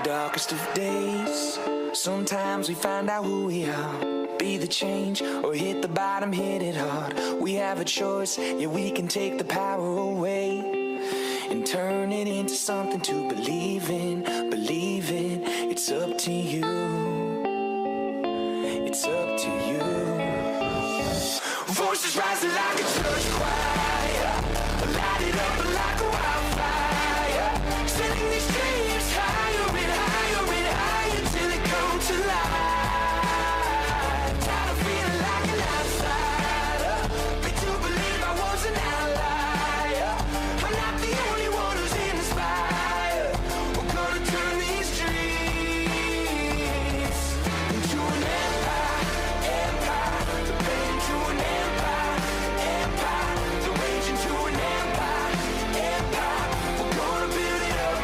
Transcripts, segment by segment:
darkest of days, sometimes we find out who we are. Be the change or hit the bottom, hit it hard. We have a choice, yeah, we can take the power away and turn it into something to believe in. Believe in, it's up to you. It's up to you. Voices rising like a church choir, light it up like a wildfire, sending these dreams higher and higher and higher till it comes to life. Tired of feeling like an outsider, but to believe I was an outlier. I'm not the only one who's inspired. We're gonna turn these dreams into an empire, empire, the pain to an empire, empire, the rage into an empire, empire. We're gonna build it up,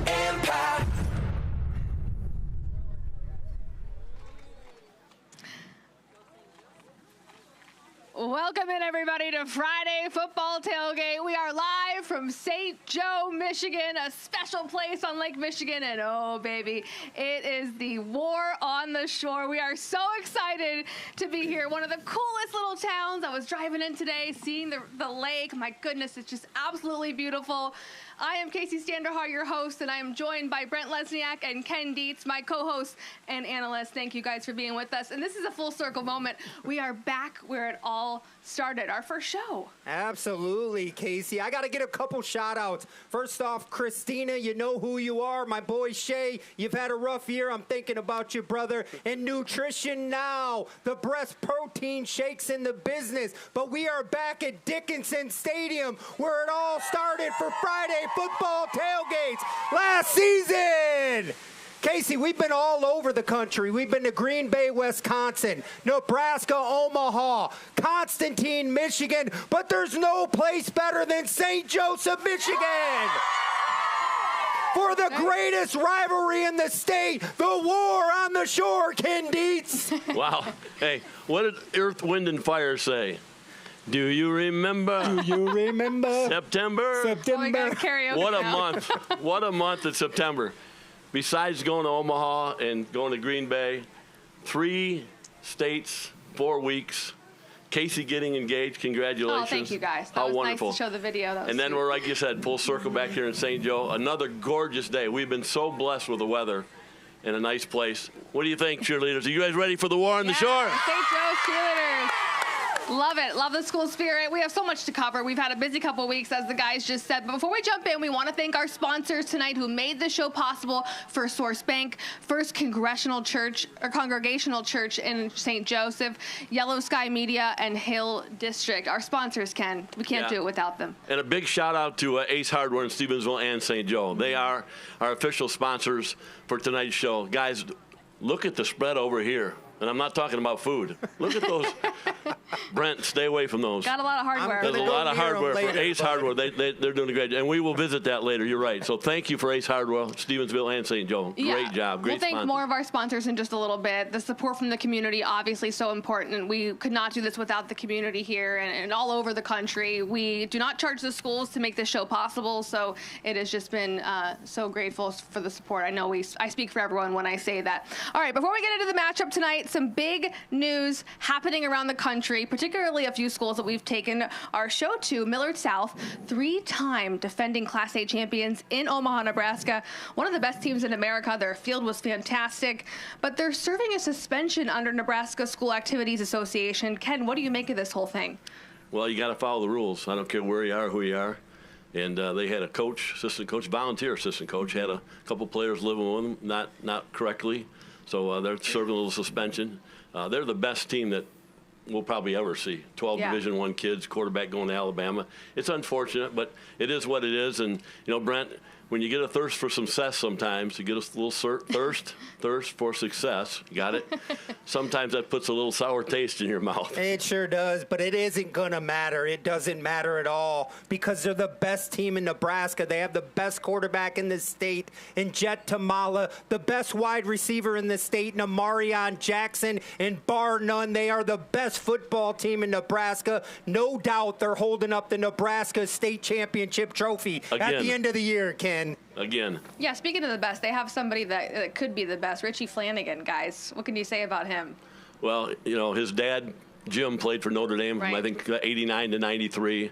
empire. Welcome in, everybody, to Friday Football Tailgate. We are live from St. Joe, Michigan, a special place on Lake Michigan. And oh, baby, it is the war on the shore. We are so excited to be here. One of the coolest little towns. I was driving in today, seeing the lake. My goodness, it's just absolutely beautiful. I am Kacy Standohar, your host, and I am joined by Brent, Lesniak, and Ken Dietz, my co-host and analyst. Thank you guys for being with us. And this is a full circle moment. We are back where it all started, our first show. Absolutely, Kacy. I got to get a couple shout-outs. First off, Christina, you know who you are. My boy Shay, you've had a rough year. I'm thinking about you, brother. And Nutrition Now, the breast protein shakes in the business. But we are back at Dickinson Stadium where it all started for Friday Football Tailgates last season. Kacy, we've been all over the country. We've been to Green Bay, Wisconsin, Nebraska, Omaha, Constantine, Michigan, but there's no place better than St. Joseph, Michigan. For the greatest rivalry in the state, the war on the shore, Ken Dietz. Wow. Hey, what did Earth, Wind, and Fire say? Do you remember? Do you remember? September? Oh my God, karaoke What a now. month. What a month in September. Besides going to Omaha and going to Green Bay, 3 states, 4 weeks. Kacy getting engaged. Congratulations. Oh, thank you guys. That How was wonderful. nice to show the video. That was And then sweet. we're, like you said, full circle back here in St. Joe. Another gorgeous day. We've been so blessed with the weather and a nice place. What do you think, cheerleaders? Are you guys ready for the war on the shore? St. Joe's cheerleaders. Love it. Love the school spirit. We have so much to cover. We've had a busy couple of weeks, as the guys just said. But before we jump in, we want to thank our sponsors tonight who made the show possible. First Source Bank, First Congregational Church in St. Joseph, Yellow Sky Media, and Hill District. Our sponsors, Ken. We can't do it without them. And a big shout out to Ace Hardware in Stevensville and St. Joe. They are our official sponsors for tonight's show. Guys, look at the spread over here. And I'm not talking about food. Look at those. Brent, stay away from those. Got a lot of hardware. There's a lot of hardware for later, Ace Hardware. They're doing a great job. And we will visit that later. You're right. So thank you for Ace Hardware, Stevensville, and St. Joe. Great job. Great We'll thank sponsor. more of our sponsors in just a little bit. The support from the community, obviously so important. We could not do this without the community here and all over the country. We do not charge the schools to make this show possible, so it has just been so grateful for the support. I know I speak for everyone when I say that. All right, before we get into the matchup tonight, some big news happening around the country, particularly a few schools that we've taken our show to. Millard South, 3-time defending Class A champions in Omaha, Nebraska. One of the best teams in America. Their field was fantastic, but they're serving a suspension under Nebraska School Activities Association. Ken, what do you make of this whole thing? Well, you got to follow the rules. I don't care where you are, who you are. And they had a coach, assistant coach, volunteer assistant coach, had a couple players living with them, not correctly. So they're serving a little suspension. They're the best team that we'll probably ever see. 12 Division I kids, quarterback going to Alabama. It's unfortunate, but it is what it is. And, you know, Brent, when you get a thirst for success sometimes, you get a little thirst for success. You got it? Sometimes that puts a little sour taste in your mouth. It sure does, but it isn't going to matter. It doesn't matter at all because they're the best team in Nebraska. They have the best quarterback in the state in Jet Tamala, the best wide receiver in the state in Amarion Jackson, and bar none, they are the best football team in Nebraska. No doubt they're holding up the Nebraska State Championship trophy at the end of the year, Ken. Ken. Again. Yeah, speaking of the best, they have somebody that could be the best. Richie Flanagan, guys. What can you say about him? Well, his dad, Jim, played for Notre Dame from, I think, 89 to 93.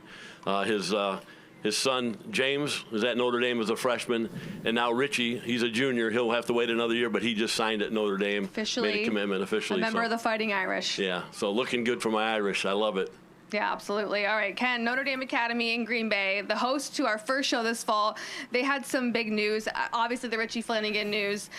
His son, James, was at Notre Dame as a freshman. And now Richie, he's a junior. He'll have to wait another year, but he just signed at Notre Dame. Officially. Made a commitment officially. A member of the Fighting Irish. Yeah, so looking good for my Irish. I love it. Yeah, absolutely. All right, Ken, Notre Dame Academy in Green Bay, the host to our first show this fall. They had some big news, obviously the Richie Flanagan news.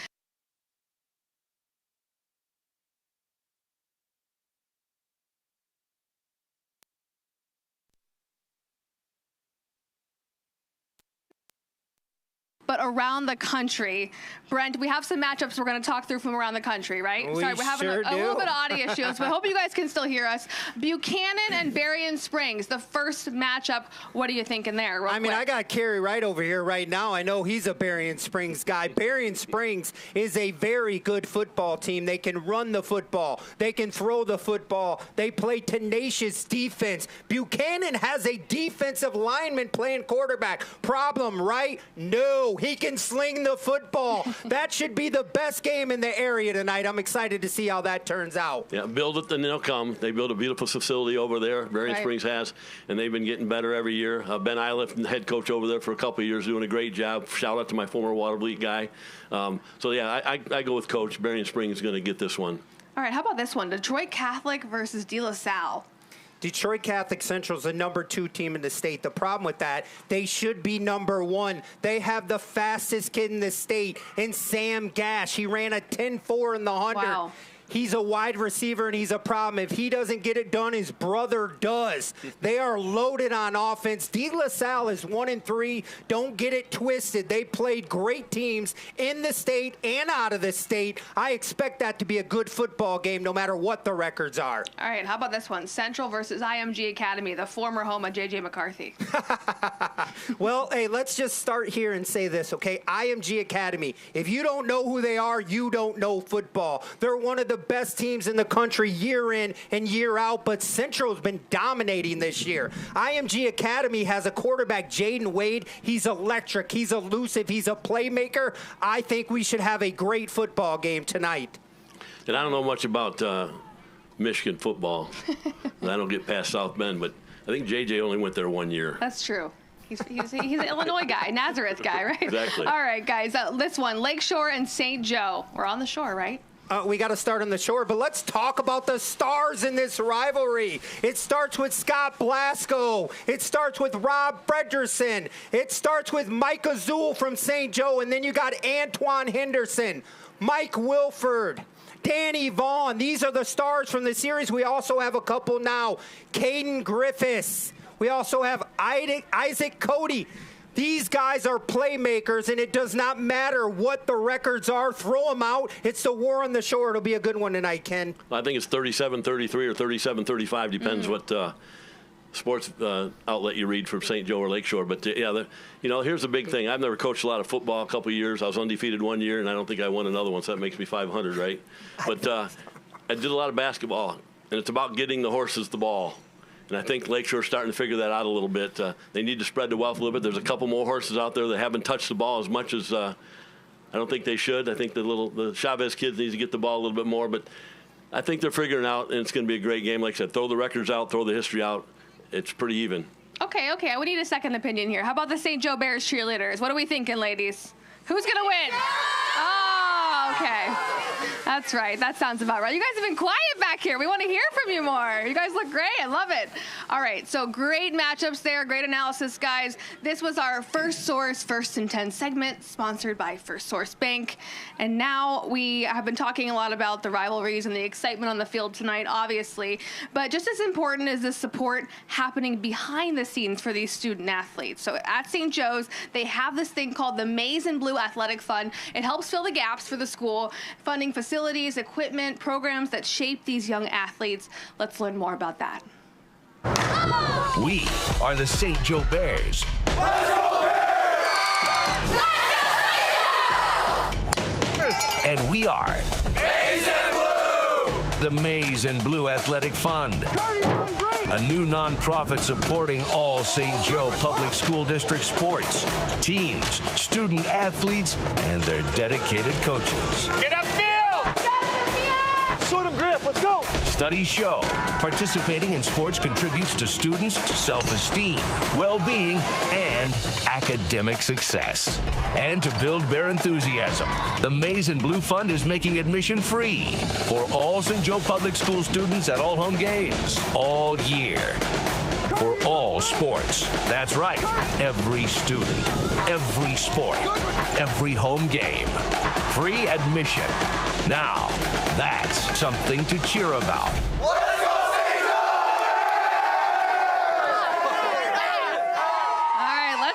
But around the country, Brent, we have some matchups we're going to talk through from around the country, right? Sorry, we're having a little bit of audio issues, but I hope you guys can still hear us. Buchanan and Berrien Springs, the first matchup. What are you thinking there? I mean, I got Kerry right over here right now. I know he's a Berrien Springs guy. Berrien Springs is a very good football team. They can run the football. They can throw the football. They play tenacious defense. Buchanan has a defensive lineman playing quarterback. Problem, right? No. He can sling the football. That should be the best game in the area tonight. I'm excited to see how that turns out. Yeah, build it, then they'll come. They built a beautiful facility over there, Berrien Springs has, and they've been getting better every year. Ben Iliff, the head coach over there for a couple of years, doing a great job. Shout out to my former Watervliet guy. So, yeah, I go with Coach. Berrien Springs is going to get this one. All right, how about this one? Detroit Catholic versus De La Salle. Detroit Catholic Central is the number 2 team in the state. The problem with that, they should be number 1. They have the fastest kid in the state in Sam Gash. He ran a 10.4 in the 100. Wow. He's a wide receiver, and he's a problem. If he doesn't get it done, his brother does. They are loaded on offense. De La Salle is 1-3. Don't get it twisted. They played great teams in the state and out of the state. I expect that to be a good football game no matter what the records are. All right, how about this one? Central versus IMG Academy, the former home of J.J. McCarthy. Well, hey, let's just start here and say this, okay? IMG Academy. If you don't know who they are, you don't know football. They're one of the best teams in the country year in and year out, but Central's been dominating this year. IMG Academy has a quarterback, Jaden Wade. He's electric. He's elusive. He's a playmaker. I think we should have a great football game tonight. And I don't know much about Michigan football. I don't get past South Bend, but I think JJ only went there 1 year. That's true. He's an Illinois guy, Nazareth guy, right? Exactly. All right, guys, this one, Lakeshore and St. Joe. We're on the shore, right? We got to start on the shore, but let's talk about the stars in this rivalry. It starts with Scott Blasco. It starts with Rob Frederson. It starts with Mike Azul from St. Joe, and then you got Antoine Henderson, Mike Wilford, Danny Vaughn. These are the stars from the series. We also have a couple now. Caden Griffiths. We also have Isaac Cody. These guys are playmakers, and it does not matter what the records are. Throw them out. It's the war on the shore. It'll be a good one tonight, Ken. I think it's 37-33 or 37-35, depends what sports outlet you read from St. Joe or Lakeshore. But, yeah, here's the big thing. I've never coached a lot of football a couple of years. I was undefeated 1 year, and I don't think I won another one, so that makes me 500, right? But I did a lot of basketball, and it's about getting the horses the ball. And I think Lakeshore's starting to figure that out a little bit. They need to spread the wealth a little bit. There's a couple more horses out there that haven't touched the ball as much as I don't think they should. I think the Chavez kids need to get the ball a little bit more. But I think they're figuring it out, and it's going to be a great game. Like I said, throw the records out, throw the history out. It's pretty even. Okay. We need a second opinion here. How about the St. Joe Bears cheerleaders? What are we thinking, ladies? Who's going to win? Oh, okay. That's right. That sounds about right. You guys have been quiet back here. We want to hear from you more. You guys look great. I love it. All right. So great matchups there. Great analysis, guys. This was our First Source First and 10 segment, sponsored by First Source Bank. And now we have been talking a lot about the rivalries and the excitement on the field tonight, obviously. But just as important is the support happening behind the scenes for these student athletes. So at St. Joe's, they have this thing called the Maize and Blue Athletic Fund. It helps fill the gaps for the school, funding facilities, equipment, programs that shape these young athletes. Let's learn more about that. We are the St. Joe Bears. And we are Maize and Blue. the Maize and Blue Athletic Fund, a new nonprofit supporting all St. Joe Public School District sports, teams, student athletes, and their dedicated coaches. Get upfield! Shoot him, Griff. Let's go! Studies show participating in sports contributes to students' self-esteem, well-being, and academic success. And to build their enthusiasm, the Maize and Blue Fund is making admission free for all St. Joe Public School students at all home games, all year. For all sports. That's right. Every student, every sport, every home game. Free admission. Now, that's something to cheer about.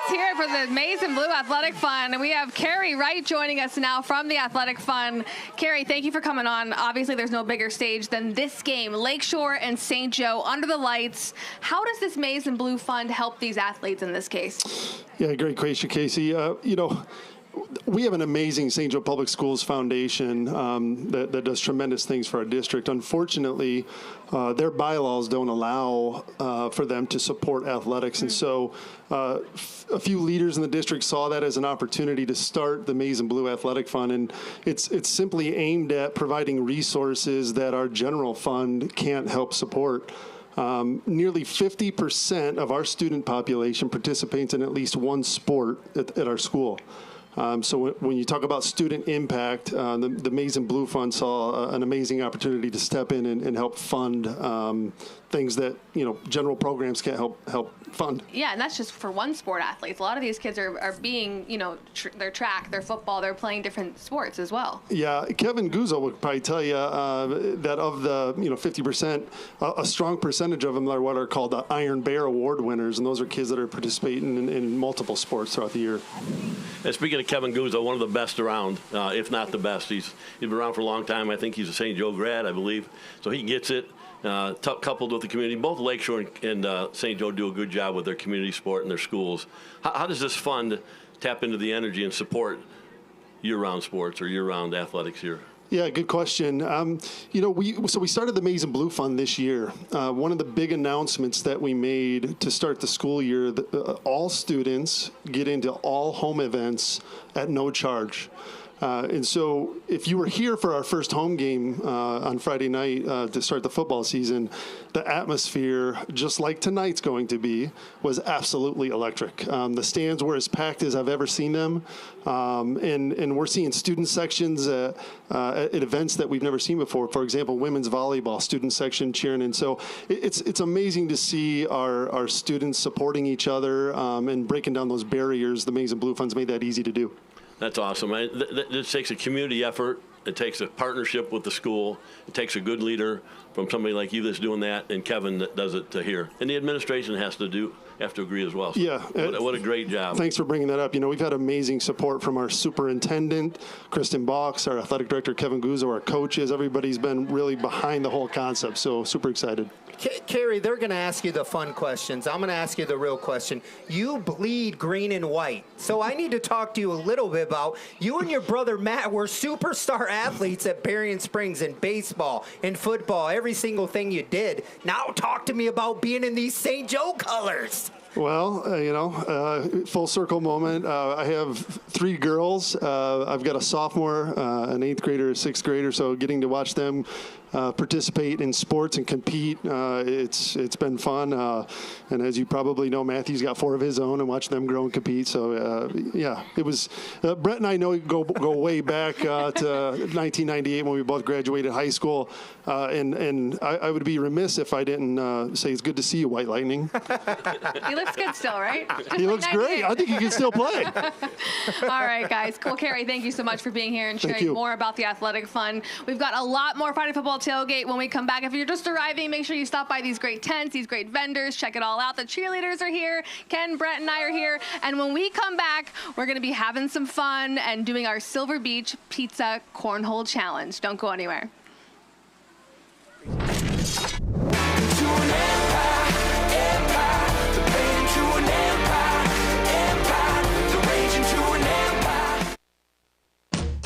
Here for the Maize and Blue Athletic Fund, and we have Carrie Wright joining us now from the Athletic Fund. Carrie, thank you for coming on. Obviously, there's no bigger stage than this game, Lakeshore and St. Joe under the lights. How does this Maize and Blue Fund help these athletes in this case? Yeah, great question, Kacy. We have an amazing St. Joe Public Schools Foundation that does tremendous things for our district. Unfortunately, their bylaws don't allow for them to support athletics. And so a few leaders in the district saw that as an opportunity to start the Maize and Blue Athletic Fund. And it's simply aimed at providing resources that our general fund can't help support. Nearly 50% of our student population participates in at least one sport at our school. So when you talk about student impact, the Maize and Blue Fund saw an amazing opportunity to step in and help fund things that general programs can't help fund. Yeah, and that's just for one sport athletes. A lot of these kids are being, their track, their football, they're playing different sports as well. Yeah, Kevin Guzzo would probably tell you that of the 50%, a strong percentage of them are what are called the Iron Bear Award winners, and those are kids that are participating in multiple sports throughout the year. And speaking of Kevin Guzzo, one of the best around, if not the best. He's been around for a long time. I think he's a St. Joe grad, I believe. So he gets it. Coupled with the community, both Lakeshore and St. Joe do a good job with their community sport and their schools. How does this fund tap into the energy and support year-round sports or year-round athletics here? Yeah, good question. We started the Maize and Blue Fund this year. One of the big announcements that we made to start the school year, all students get into all home events at no charge. And so if you were here for our first home game on Friday night to start the football season, the atmosphere, just like tonight's going to be, was absolutely electric. The stands were as packed as I've ever seen them. And we're seeing student sections at events that we've never seen before. For example, women's volleyball student section cheering. And so it's amazing to see our students supporting each other and breaking down those barriers. The Maize and Blue Fund's made that easy to do. That's awesome. This takes a community effort. It takes a partnership with the school. It takes a good leader from somebody like you that's doing that, and Kevin that does it here. And the administration has to agree as well. So yeah. What a great job. Thanks for bringing that up. We've had amazing support from our superintendent, Kristen Box, our athletic director, Kevin Guzzo, our coaches. Everybody's been really behind the whole concept, so super excited. Carrie, they're going to ask you the fun questions. I'm going to ask you the real question. You bleed green and white, so I need to talk to you a little bit about you and your brother Matt were superstar athletes at Berrien Springs in baseball, in football, every single thing you did. Now talk to me about being in these St. Joe colors. Well, full circle moment. I have 3 girls. I've got a sophomore, an 8th grader, a 6th grader, so getting to watch them participate in sports and compete, it's been fun. And as you probably know, Matthew's got 4 of his own, and watch them grow and compete. So, it was Brent and I go way back to 1998 when we both graduated high school. And I would be remiss if I didn't say it's good to see you, White Lightning. He looks good still, right? He looks great. I think he can still play. All right, guys. Cool. Carrie, thank you so much for being here and sharing more about the Athletic Fund. We've got a lot more Friday Football Tailgate when we come back. If you're just arriving, make sure you stop by these great tents, these great vendors. Check it all out. The cheerleaders are here. Ken, Brent, and I are here. And when we come back, we're going to be having some fun and doing our Silver Beach Pizza Cornhole Challenge. Don't go anywhere.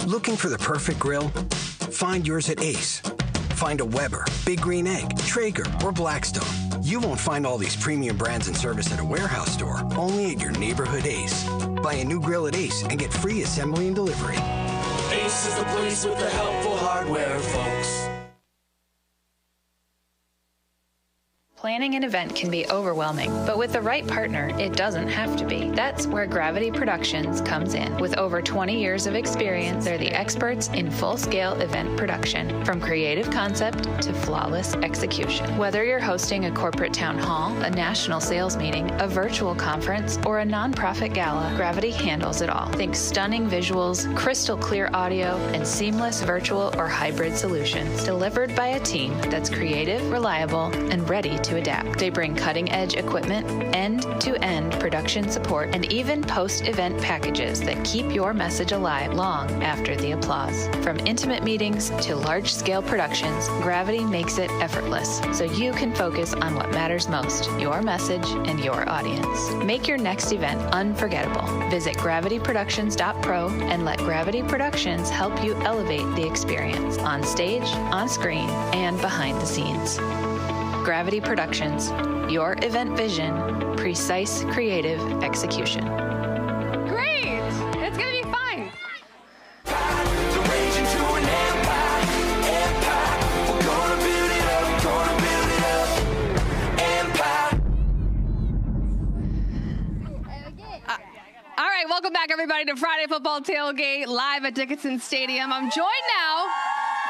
Looking for the perfect grill? Find yours at Ace. find a Weber, Big Green Egg, Traeger, or Blackstone. You won't find all these premium brands and service at a warehouse store, only at your neighborhood Ace. Buy a new grill at Ace and get free assembly and delivery. Ace is the place with the helpful hardware, folks. Planning an event can be overwhelming, but with the right partner, it doesn't have to be. That's where Gravity Productions comes in. With over 20 years of experience, they're the experts in full-scale event production, from creative concept to flawless execution. Whether you're hosting a corporate town hall, a national sales meeting, a virtual conference, or a nonprofit gala, Gravity handles it all. Think stunning visuals, crystal clear audio, and seamless virtual or hybrid solutions, delivered by a team that's creative, reliable, and ready to adapt. They bring cutting-edge equipment, end-to-end production support, and even post-event packages that keep your message alive long after the applause. From intimate meetings to large-scale productions, Gravity makes it effortless, so you can focus on what matters most, your message and your audience. Make your next event unforgettable. Visit gravityproductions.pro and let Gravity Productions help you elevate the experience on stage, on screen, and behind the scenes. Gravity Productions, your event vision, precise creative execution. Great! It's gonna be fine. All right, welcome back, everybody, to Friday Football Tailgate, live at Dickinson Stadium. I'm joined now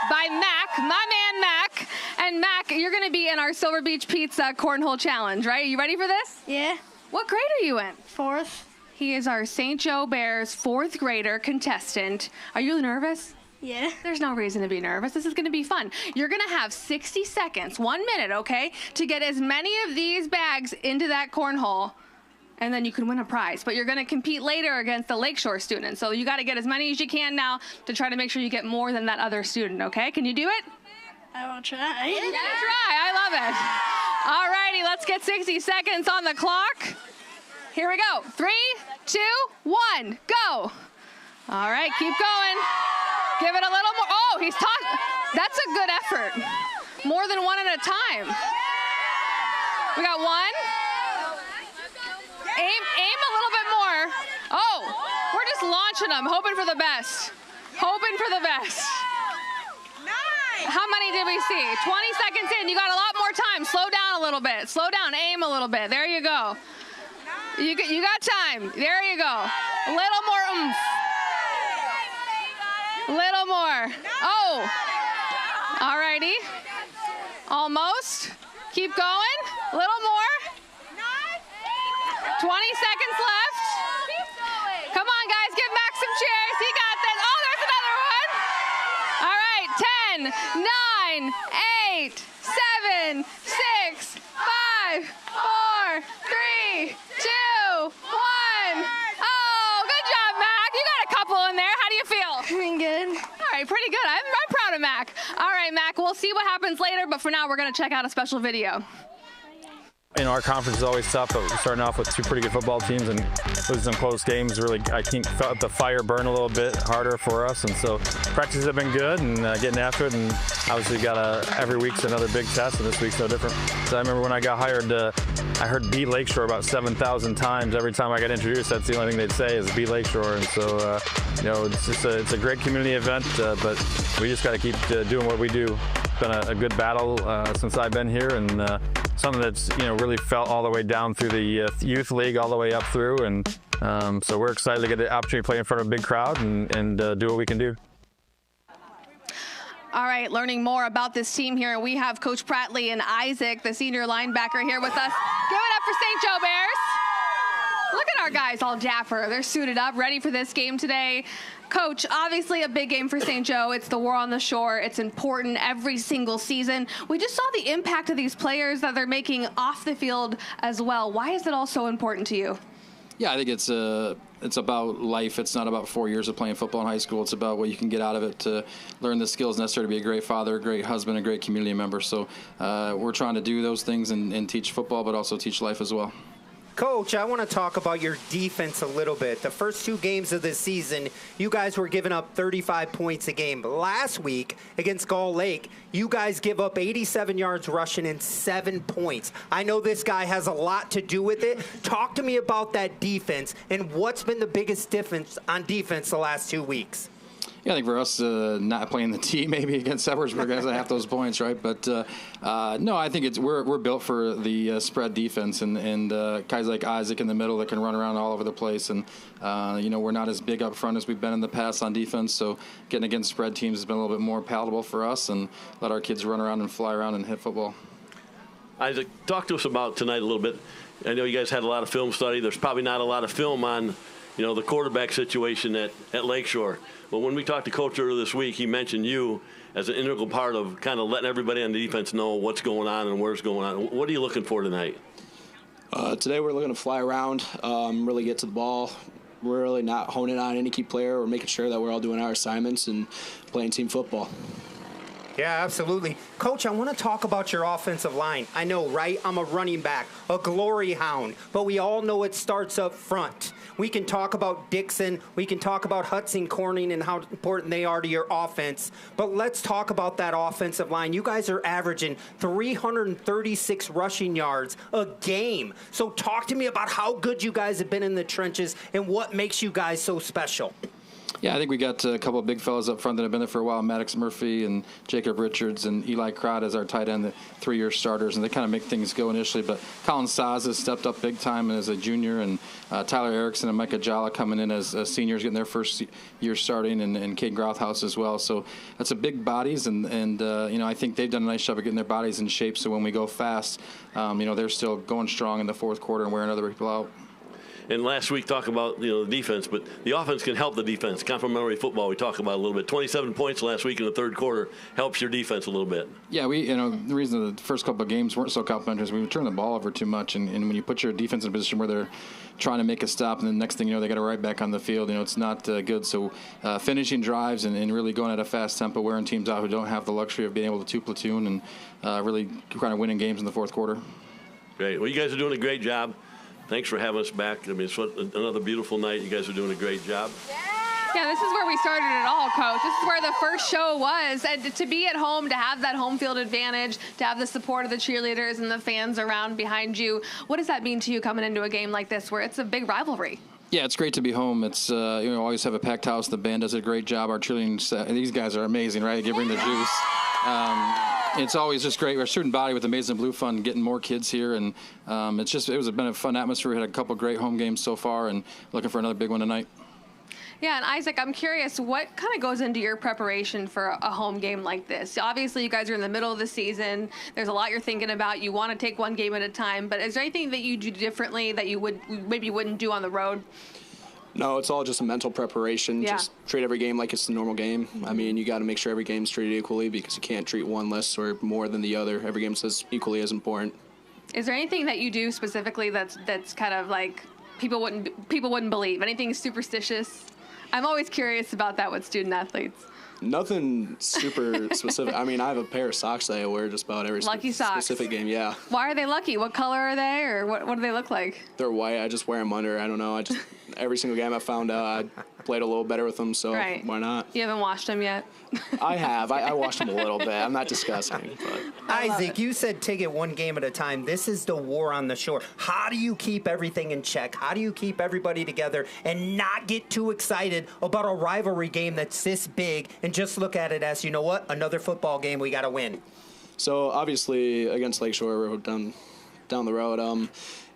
by Mac, my man Mac. And Mac, you're going to be in our Silver Beach Pizza Cornhole Challenge, right? Are you ready for this? Yeah. What grade are you in? 4th. He is our St. Joe Bears 4th grader contestant. Are you nervous? Yeah. There's no reason to be nervous. This is going to be fun. You're going to have 60 seconds, 1 minute, okay, to get as many of these bags into that cornhole, and then you can win a prize. But you're going to compete later against the Lakeshore students. So you got to get as many as you can now to try to make sure you get more than that other student, okay? Can you do it? I will try. You're going to try. I love it. All righty, let's get 60 seconds on the clock. Here we go. 3, 2, 1, go. All right, keep going. Give it a little more. Oh, he's talking. That's a good effort. More than one at a time. We got one. Aim a little bit more. Oh, we're just launching them, hoping for the best. Hoping for the best. How many did we see? 20 seconds in. You got a lot more time. Slow down a little bit. Slow down. Aim a little bit. There you go. You got time. There you go. A little more oomph. Little more. Oh. All righty. Almost. Keep going. A little more. 20 seconds left. Come on, guys. Give Max some cheers. He got this. Oh, there's another one. All right. 10, 9, 8, 7, 6, 5, 4, 3, 2, 1. Oh, good job, Mac. You got a couple in there. How do you feel? Doing good. All right, pretty good. I'm proud of Mac. All right, Mac, we'll see what happens later, but for now, we're going to check out a special video. Our conference is always tough, but we're starting off with two pretty good football teams and losing some close games. Really, I think felt the fire burn a little bit harder for us, and so practices have been good and getting after it. And obviously, every week's another big test, and this week's no different. So I remember when I got hired, I heard B Lakeshore about 7,000 times every time I got introduced. That's the only thing they'd say is B Lakeshore, and so it's a great community event, but we just got to keep doing what we do. It's been a good battle since I've been here, and something that's really felt all the way down through the youth league, all the way up through, and so we're excited to get the opportunity to play in front of a big crowd and do what we can do. All right, learning more about this team here, and we have Coach Prattley and Isaac, the senior linebacker, here with us. Give it up for St. Joe Bears. Look at our guys all dapper. They're suited up, ready for this game today. Coach, obviously a big game for St. Joe. It's the War on the Shore. It's important every single season. We just saw the impact of these players that they're making off the field as well. Why is it all so important to you? Yeah, I think it's about life. It's not about 4 years of playing football in high school. It's about what you can get out of it to learn the skills necessary to be a great father, a great husband, a great community member. So we're trying to do those things and teach football, but also teach life as well. Coach, I want to talk about your defense a little bit. The first 2 games of the season, you guys were giving up 35 points a game. Last week against Gull Lake, you guys give up 87 yards rushing and 7 points. I know this guy has a lot to do with it. Talk to me about that defense and what's been the biggest difference on defense the last 2 weeks. Yeah, I think for us, not playing the T maybe against Edwardsburg has half those points, right? But no, I think we're built for the spread defense and guys like Isaac in the middle that can run around all over the place. And we're not as big up front as we've been in the past on defense. So getting against spread teams has been a little bit more palatable for us and let our kids run around and fly around and hit football. Isaac, talk to us about tonight a little bit. I know you guys had a lot of film study. There's probably not a lot of film on the quarterback situation at Lakeshore. But when we talked to Coach earlier this week, he mentioned you as an integral part of kind of letting everybody on the defense know what's going on and where's going on. What are you looking for tonight? Today we're looking to fly around, really get to the ball. We're really not honing on any key player. We're making sure that we're all doing our assignments and playing team football. Yeah, absolutely. Coach, I want to talk about your offensive line. I know, right? I'm a running back, a glory hound, but we all know it starts up front. We can talk about Dixon. We can talk about Hudson Corning and how important they are to your offense. But let's talk about that offensive line. You guys are averaging 336 rushing yards a game. So talk to me about how good you guys have been in the trenches and what makes you guys so special. Yeah, I think we got a couple of big fellas up front that have been there for a while, Maddox Murphy and Jacob Richards and Eli Crott as our tight end, the 3-year starters, and they kind of make things go initially. But Colin Saz has stepped up big time as a junior, and Tyler Erickson and Micah Jala coming in as seniors, getting their first year starting, and Kate Grothhouse as well. So that's a big bodies, and I think they've done a nice job of getting their bodies in shape, so when we go fast, they're still going strong in the fourth quarter and wearing other people out. And last week, talk about the defense, but the offense can help the defense. Complementary football, we talked about a little bit. 27 points last week in the third quarter helps your defense a little bit. Yeah, the reason the first couple of games weren't so complimentary is we would turn the ball over too much, and when you put your defense in a position where they're trying to make a stop, and the next thing you know, they got it right back on the field. It's not good. So finishing drives and really going at a fast tempo, wearing teams out who don't have the luxury of being able to two-platoon and really kind of winning games in the fourth quarter. Great. Well, you guys are doing a great job. Thanks for having us back. I mean, it's another beautiful night. You guys are doing a great job. Yeah, this is where we started it all, Coach. This is where the first show was. And to be at home, to have that home field advantage, to have the support of the cheerleaders and the fans around behind you, what does that mean to you coming into a game like this where it's a big rivalry? Yeah, it's great to be home. It's always have a packed house. The band does a great job. Our cheerleading staff, these guys are amazing, right? They bring the juice. It's always just great. We're student body with Amazing Blue Fund, getting more kids here, and it been a fun atmosphere. We had a couple great home games so far, and looking for another big one tonight. Yeah, and Isaac, I'm curious, what kind of goes into your preparation for a home game like this? Obviously, you guys are in the middle of the season. There's a lot you're thinking about. You want to take one game at a time, but is there anything that you do differently that you wouldn't do on the road? No, it's all just a mental preparation. Yeah. Just treat every game like it's a normal game. I mean, you got to make sure every game's treated equally because you can't treat one less or more than the other. Every game's equally as important. Is there anything that you do specifically that's kind of like people wouldn't believe? Anything superstitious? I'm always curious about that with student athletes. Nothing super specific. I mean, I have a pair of socks that I wear just about every specific game. Yeah. Why are they lucky? What color are they, or what do they look like? They're white. I just wear them under. I don't know. Every single game I found out, I played a little better with them, so right. Why not? You haven't washed them yet? I have. I washed them a little bit. I'm not disgusting. But. Isaac, you said take it one game at a time. This is the war on the shore. How do you keep everything in check? How do you keep everybody together and not get too excited about a rivalry game that's this big and just look at it as, you know what, another football game we got to win? So, obviously, against Lakeshore, we're down the road.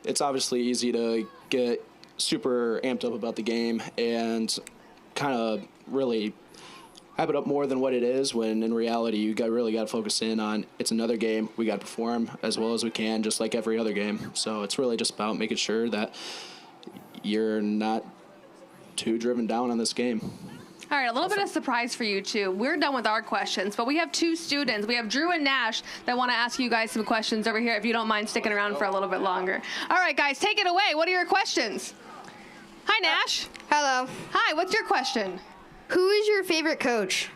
It's obviously easy to get super amped up about the game and kind of really hype it up more than what it is, when in reality you really got to focus in on it's another game. We got to perform as well as we can, just like every other game. So it's really just about making sure that you're not too driven down on this game. All right, a little bit of surprise for you, too. We're done with our questions, but we have two students. We have Drew and Nash that want to ask you guys some questions over here, if you don't mind sticking around for a little bit longer. All right, guys, take it away. What are your questions? Hi, Nash. Hello. Hi, what's your question? Who is your favorite coach?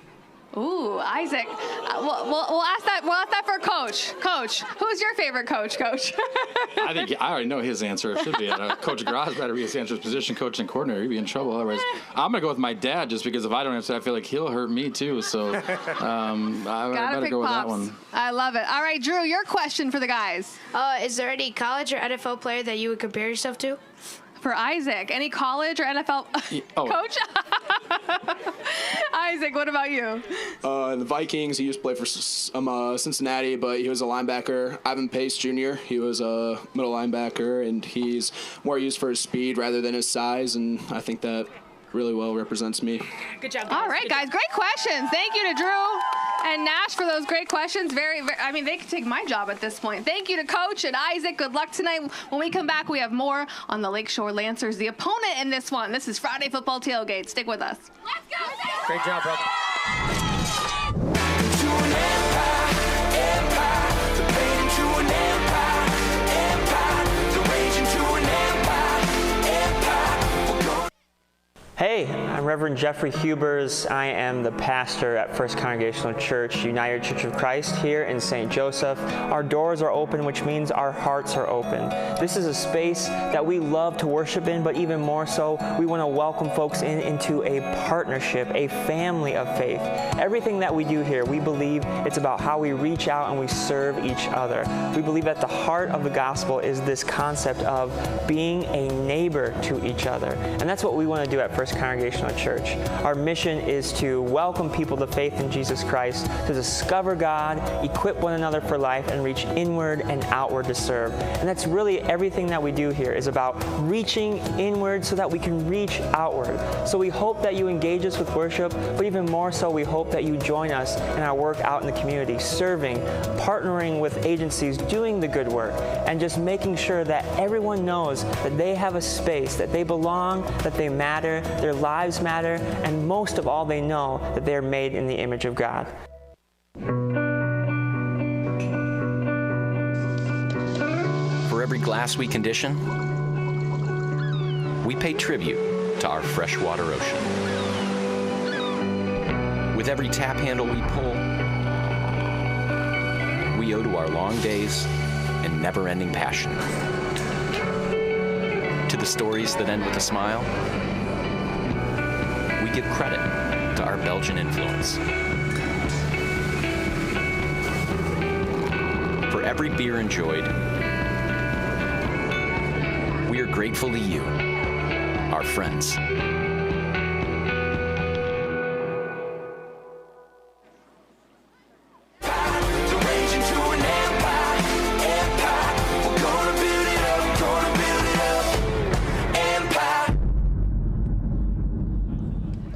Ooh, Isaac. We'll ask that for Coach. Coach, who's your favorite coach, Coach? I think I already know his answer. It should be Coach Graz better be his answer. Position coach and coordinator. He'd be in trouble otherwise. I'm gonna go with my dad just because if I don't answer, I feel like he'll hurt me too. So I better go with that one. I love it. All right, Drew, your question for the guys. Is there any college or NFL player that you would compare yourself to? For Isaac, any college or NFL coach? Isaac, what about you? The Vikings, he used to play for Cincinnati, but he was a linebacker. Ivan Pace Jr., he was a middle linebacker, and he's more used for his speed rather than his size, and I think that really well represents me. Good job, guys. All right, guys, great questions. Thank you to Drew and Nash for those great questions. I mean, they could take my job at this point. Thank you to Coach and Isaac. Good luck tonight. When we come back, we have more on the Lakeshore Lancers, the opponent in this one. This is Friday Football Tailgate. Stick with us. Let's go! Great job, brother. Hey, I'm Reverend Jeffrey Hubers. I am the pastor at First Congregational Church, United Church of Christ here in St. Joseph. Our doors are open, which means our hearts are open. This is a space that we love to worship in, but even more so, we want to welcome folks into a partnership, a family of faith. Everything that we do here, we believe it's about how we reach out and we serve each other. We believe at the heart of the gospel is this concept of being a neighbor to each other. And that's what we want to do at First Congregational Church. Our mission is to welcome people to faith in Jesus Christ, to discover God, equip one another for life, and reach inward and outward to serve. And that's really everything that we do here is about reaching inward so that we can reach outward. So we hope that you engage us with worship, but even more so, we hope that you join us in our work out in the community, serving, partnering with agencies, doing the good work, and just making sure that everyone knows that they have a space, that they belong, that they matter, their lives matter, and most of all, they know that they're made in the image of God. For every glass we condition, we pay tribute to our freshwater ocean. With every tap handle we pull, we owe to our long days and never-ending passion. To the stories that end with a smile, we give credit to our Belgian influence. For every beer enjoyed, we are grateful to you, our friends.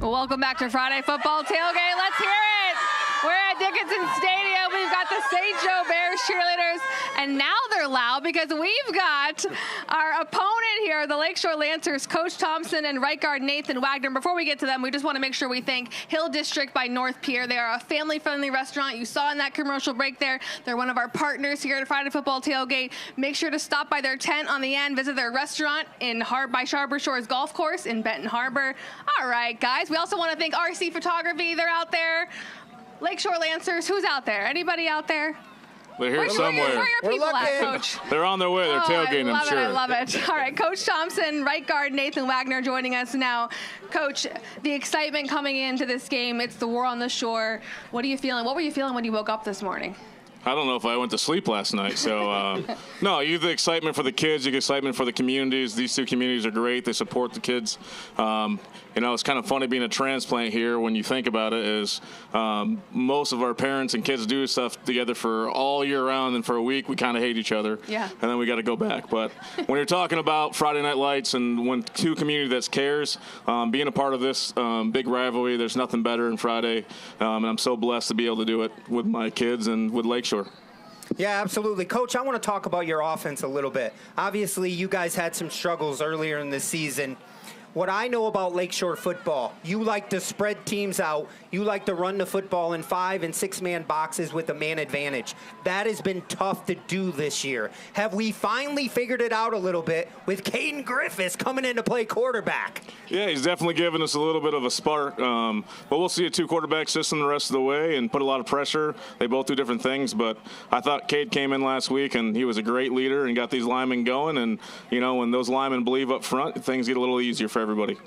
Welcome back to Friday Football Tailgate. Let's hear it. We're at Dickinson Stadium. We've got the St. Joe Bears cheerleaders, and now they're loud because we've got our opponent here, the Lakeshore Lancers, Coach Thompson and right guard Nathan Wagner. Before we get to them, we just want to make sure we thank Hill District by North Pier. They are a family-friendly restaurant. You saw in that commercial break there. They're one of our partners here at Friday Football Tailgate. Make sure to stop by their tent on the end, visit their restaurant by Harbor Shores Golf Course in Benton Harbor. All right, guys. We also want to thank RC Photography. They're out there. Lakeshore Lancers, who's out there? Anybody out there? They're here somewhere. Where are your people at, Coach? They're on their way. They're tailgating, I'm sure. I love it. All right, Coach Thompson, right guard Nathan Wagner joining us now. Coach, the excitement coming into this game, it's the war on the shore. What are you feeling? What were you feeling when you woke up this morning? I don't know if I went to sleep last night. So, no, you have the excitement for the kids, you get excitement for the communities. These two communities are great. They support the kids. You know, it's kind of funny being a transplant here when you think about it is most of our parents and kids do stuff together for all year round, and for a week we kind of hate each other. Yeah. And then we got to go back. But when you're talking about Friday Night Lights and when two community that cares, being a part of this big rivalry, there's nothing better than Friday. And I'm so blessed to be able to do it with my kids and with Lakeshore. Yeah, absolutely. Coach, I want to talk about your offense a little bit. Obviously, you guys had some struggles earlier in the season. What I know about Lakeshore football, you like to spread teams out. You like to run the football in 5- and 6-man boxes with a man advantage. That has been tough to do this year. Have we finally figured it out a little bit with Caden Griffiths coming in to play quarterback? Yeah, he's definitely given us a little bit of a spark. But we'll see a 2-quarterback system the rest of the way and put a lot of pressure. They both do different things, but I thought Cade came in last week, and he was a great leader and got these linemen going. And, you know, when those linemen believe up front, things get a little easier for everybody.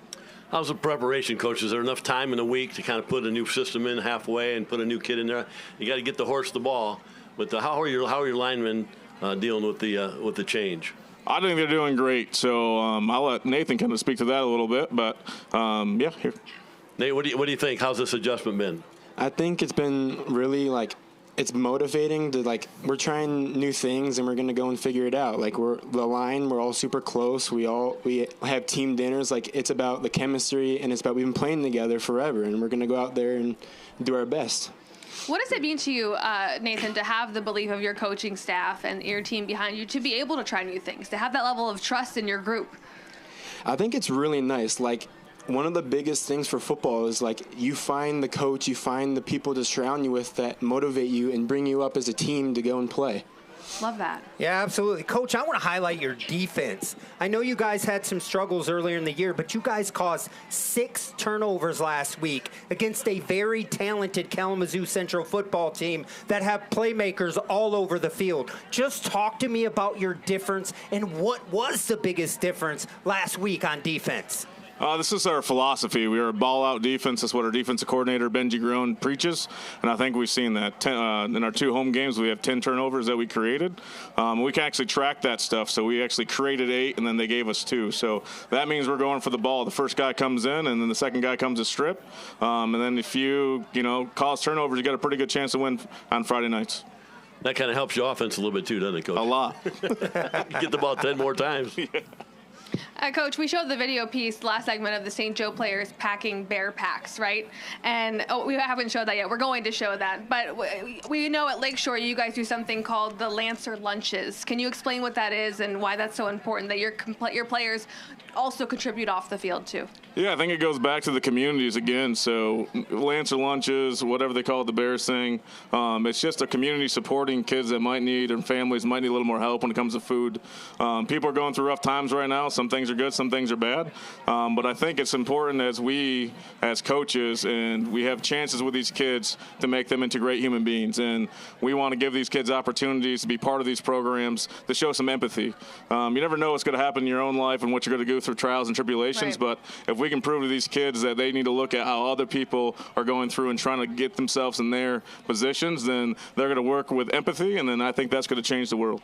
How's the preparation, Coach? Is there enough time in a week to kind of put a new system in halfway and put a new kid in there? You got to get the horse the ball. But how are your linemen dealing with the change? I think they're doing great. So I'll let Nathan kind of speak to that a little bit. But yeah, here. Nate, what do you think? How's this adjustment been? I think it's been really it's motivating to we're trying new things and we're going to go and figure it out. We're all super close. We have team dinners. It's about the chemistry, and it's about we've been playing together forever, and we're going to go out there and do our best. What does it mean to you, Nathan, to have the belief of your coaching staff and your team behind you to be able to try new things, to have that level of trust in your group? I think it's really nice. One of the biggest things for football is you find the coach, you find the people to surround you with that motivate you and bring you up as a team to go and play. Love that. Yeah, absolutely. Coach, I want to highlight your defense. I know you guys had some struggles earlier in the year, but you guys caused 6 turnovers last week against a very talented Kalamazoo Central football team that have playmakers all over the field. Just talk to me about your difference and what was the biggest difference last week on defense. This is our philosophy. We are a ball-out defense. That's what our defensive coordinator, Benji Groen, preaches, and I think we've seen that. In our 2 home games, we have 10 turnovers that we created. We can actually track that stuff, so we actually created 8, and then they gave us 2. So that means we're going for the ball. The first guy comes in, and then the second guy comes to strip. And then if you cause turnovers, you got a pretty good chance to win on Friday nights. That kind of helps your offense a little bit too, doesn't it, Coach? A lot. Get the ball 10 more times. Yeah. Coach, we showed the video piece last segment of the St. Joe players packing bear packs, right? And we haven't showed that yet. We're going to show that. But we know at Lakeshore you guys do something called the Lancer lunches. Can you explain what that is and why that's so important that your players also contribute off the field too? Yeah, I think it goes back to the communities again. So Lancer lunches, whatever they call it, the Bears thing, it's just a community supporting kids that might need and families might need a little more help when it comes to food. People are going through rough times right now. Some things are good, some things are bad. But I think it's important as coaches, and we have chances with these kids to make them into great human beings. And we want to give these kids opportunities to be part of these programs, to show some empathy. You never know what's going to happen in your own life and what you're going to go through trials and tribulations, right. But if we can prove to these kids that they need to look at how other people are going through and trying to get themselves in their positions, then they're going to work with empathy, and then I think that's going to change the world.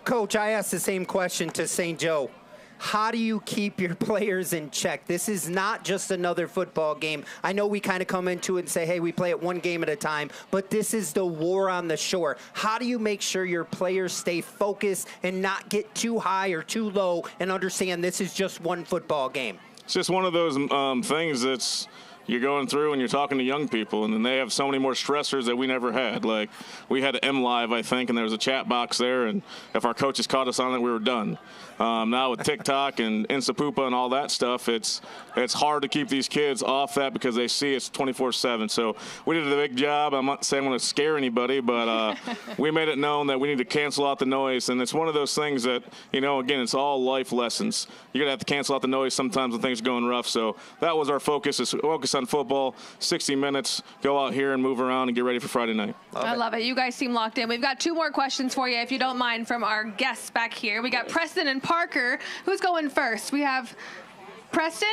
Coach, I asked the same question to St. Joe. How do you keep your players in check? This is not just another football game. I know we kind of come into it and say, hey, we play it one game at a time, but this is the war on the shore. How do you make sure your players stay focused and not get too high or too low and understand this is just one football game? It's just one of those things that's you're going through and you're talking to young people, and then they have so many more stressors that we never had. Like, we had M Live, I think, and there was a chat box there, and if our coaches caught us on it, we were done. Now with TikTok and Instapoopa and all that stuff, it's hard to keep these kids off that because they see it's 24/7. So we did a big job. I'm not saying I want to scare anybody, but we made it known that we need to cancel out the noise. And it's one of those things that, again, it's all life lessons. You're going to have to cancel out the noise sometimes when things are going rough. So that was our focus, is focus on football, 60 minutes, go out here and move around and get ready for Friday night. I love it. You guys seem locked in. We've got 2 more questions for you, if you don't mind, from our guests back here. We got Preston and Parker. Who's going first? We have Preston?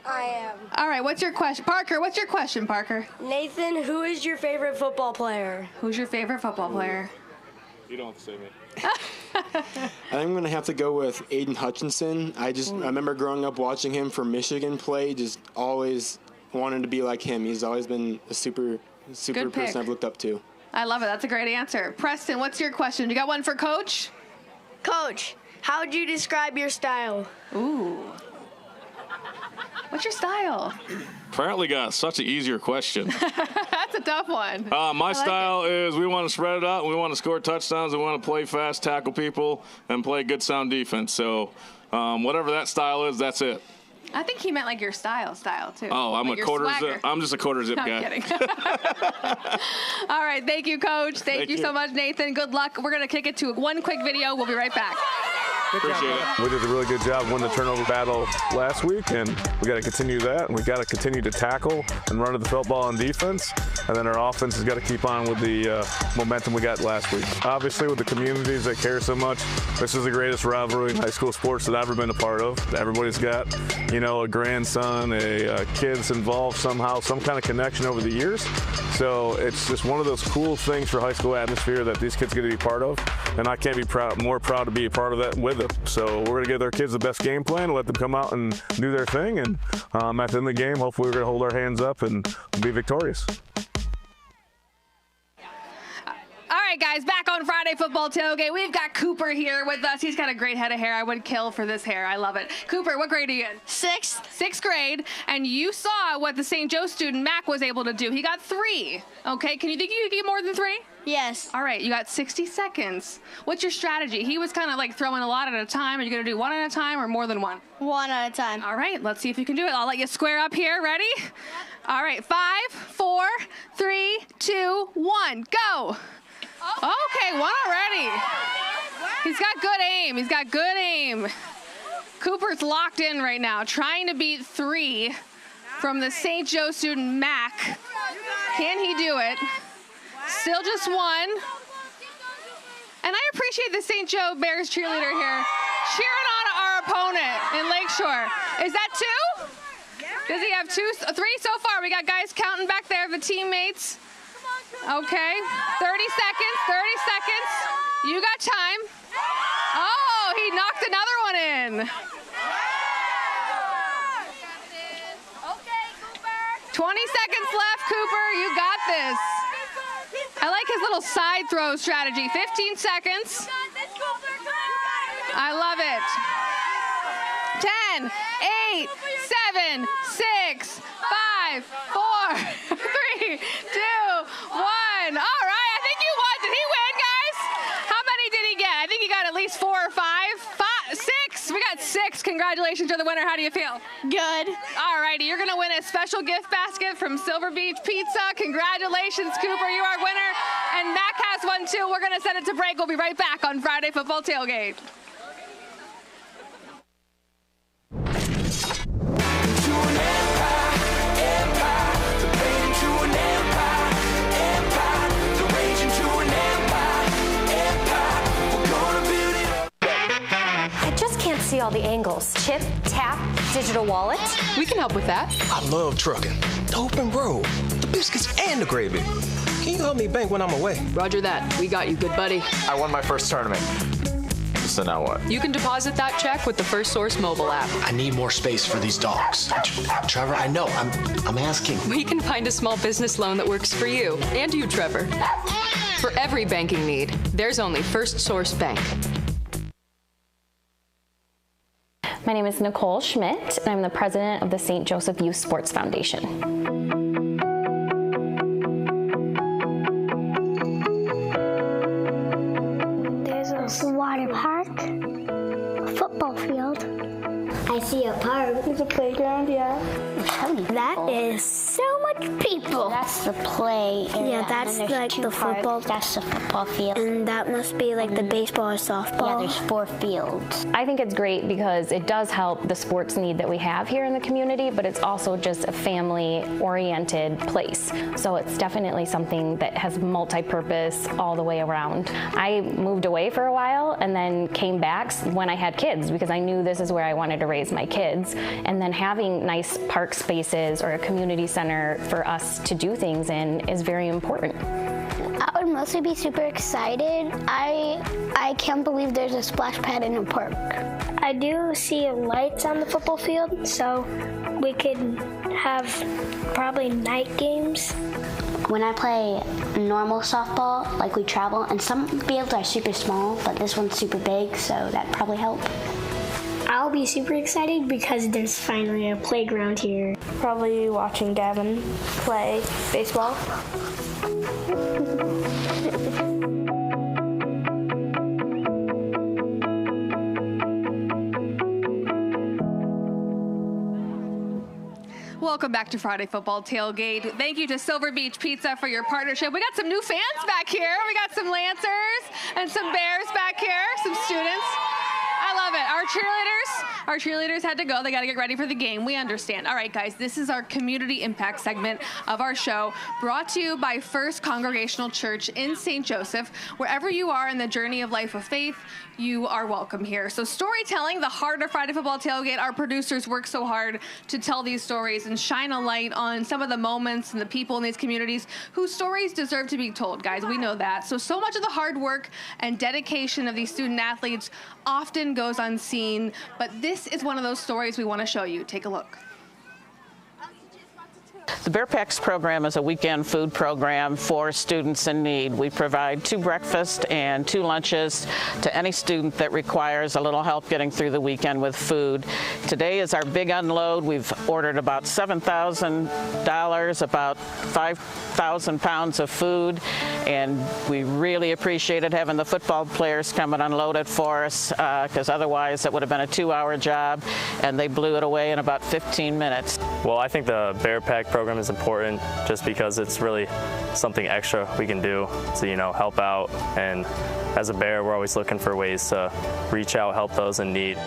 I am. All right, what's your question? Parker, what's your question, Parker? Nathan, who is your favorite football player? Who's your favorite football player? You don't have to say me. I'm going to have to go with Aiden Hutchinson. I remember growing up watching him for Michigan play, just always wanted to be like him. He's always been a super person I've looked up to. I love it. That's a great answer. Preston, what's your question? You got one for Coach? Coach, how would you describe your style? Ooh. What's your style? Apparently got such an easier question. That's a tough one. My style is we want to spread it out. We want to score touchdowns. We want to play fast, tackle people, and play good sound defense. So whatever that style is, that's it. I think he meant like your style too. Oh, I'm like a quarter zip. I'm just a quarter zip no, guy. I'm kidding. All right, thank you, Coach. Thank you so much, Nathan. Good luck. We're gonna kick it to one quick video. We'll be right back. Appreciate it. We did a really good job winning the turnover battle last week, and we got to continue that. And we got to continue to tackle and run to the football on defense. And then our offense has got to keep on with the momentum we got last week. Obviously, with the communities that care so much, this is the greatest rivalry in high school sports that I've ever been a part of. Everybody's got, a grandson, a kid's involved somehow, some kind of connection over the years. So it's just one of those cool things for high school atmosphere that these kids get to be part of. And I can't be more proud to be a part of that with them. So we're going to give our kids the best game plan, let them come out and do their thing. And at the end of the game, hopefully we're going to hold our hands up and be victorious. All right, guys, back on Friday Football Tailgate. We've got Cooper here with us. He's got a great head of hair. I would kill for this hair. I love it. Cooper, what grade are you in? Sixth grade. And you saw what the St. Joe student, Mac, was able to do. He got 3. Okay, can you think you could get more than 3? Yes. All right, you got 60 seconds. What's your strategy? He was kind of like throwing a lot at a time. Are you going to do one at a time or more than one? One at a time. All right, let's see if you can do it. I'll let you square up here. Ready? All right, 5, 4, 3, 2, 1, go. Okay, one already. He's got good aim. He's got good aim. Cooper's locked in right now, trying to beat 3 from the St. Joe student, Mac. Can he do it? Still just 1. And I appreciate the St. Joe Bears cheerleader here cheering on our opponent in Lakeshore. Is that 2? Does he have 2? 3 so far. We got guys counting back there, the teammates. Okay, 30 seconds. You got time. Oh, he knocked another one in. 20 seconds left, Cooper. You got this. I like his little side throw strategy. 15 seconds. I love it. 10, 8, 7, 6, 5, 4, 3, 2, 1. All right, I think you won. Did he win, guys? How many did he get? I think he got at least 4 or 5. 6. We got 6. Congratulations, you're the winner. How do you feel? Good. All righty, you're going to win a special gift basket from Silver Beach Pizza. Congratulations, Cooper. You are winner. And Mac has one, too. We're going to send it to break. We'll be right back on Friday Football Tailgate. See all the angles. Chip, tap, digital wallet. We can help with that. I love trucking. The open road, the biscuits, and the gravy. Can you help me bank when I'm away? Roger that. We got you, good buddy. I won my first tournament. So now what? You can deposit that check with the First Source mobile app. I need more space for these dogs. Trevor, I know. I'm asking. We can find a small business loan that works for you and you, Trevor. For every banking need, there's only First Source Bank. My name is Nicole Schmidt, and I'm the president of the St. Joseph Youth Sports Foundation. There's a water park, a football field. I see a park. There's a playground, yeah. That is so much people. That's the play area. Yeah, that's like the football. That's the football field. And that must be like the baseball or softball. Yeah, there's 4 fields. I think it's great because it does help the sports need that we have here in the community, but it's also just a family-oriented place. So it's definitely something that has multi-purpose all the way around. I moved away for a while and then came back when I had kids because I knew this is where I wanted to raise my kids. And then having nice park spaces or a community center for us to do things in is very important. I would mostly be super excited. I can't believe there's a splash pad in a park. I do see lights on the football field, so we could have probably night games. When I play normal softball, like we travel, and some fields are super small, but this one's super big, so that'd probably help. I'll be super excited because there's finally a playground here. Probably watching Gavin play baseball. Welcome back to Friday Football Tailgate. Thank you to Silver Beach Pizza for your partnership. We got some new fans back here. We got some Lancers and some Bears back here, some students. I love it. Our cheerleaders had to go. They got to get ready for the game. We understand. All right, guys, this is our community impact segment of our show, brought to you by First Congregational Church in St. Joseph. Wherever you are in the journey of life of faith, you are welcome here. So storytelling, the heart of Friday Football Tailgate. Our producers work so hard to tell these stories and shine a light on some of the moments and the people in these communities whose stories deserve to be told, guys. We know that. So much of the hard work and dedication of these student athletes often goes unseen, but this is one of those stories we want to show you. Take a look. The Bear Packs program is a weekend food program for students in need. We provide 2 breakfasts and 2 lunches to any student that requires a little help getting through the weekend with food. Today is our big unload. We've ordered about $7,000, about 5,000 pounds of food, and we really appreciated having the football players come and unload it for us, because otherwise it would have been a 2-hour job, and they blew it away in about 15 minutes. Well, I think the Bear Pack program is important just because it's really something extra we can do to, help out. And as a Bear, we're always looking for ways to reach out, help those in need.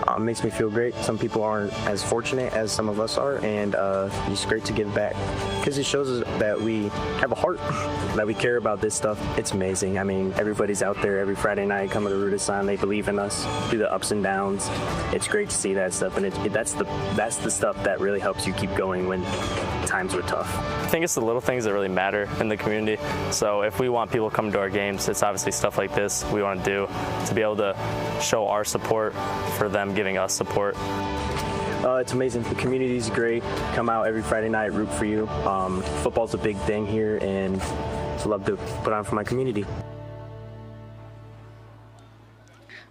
It makes me feel great. Some people aren't as fortunate as some of us are, and it's great to give back because it shows us that we have a heart, that we care about this stuff. It's amazing. I mean, everybody's out there every Friday night coming to root us on. They believe in us through the ups and downs. It's great to see that stuff, and that's the stuff that really helps you keep going when times are tough. I think it's the little things that really matter in the community. So if we want people to come to our games, it's obviously stuff like this we want to do to be able to show our support for them giving us support. It's amazing. The community's great. Come out every Friday night, root for you. Football's a big thing here, and I love to put on for my community.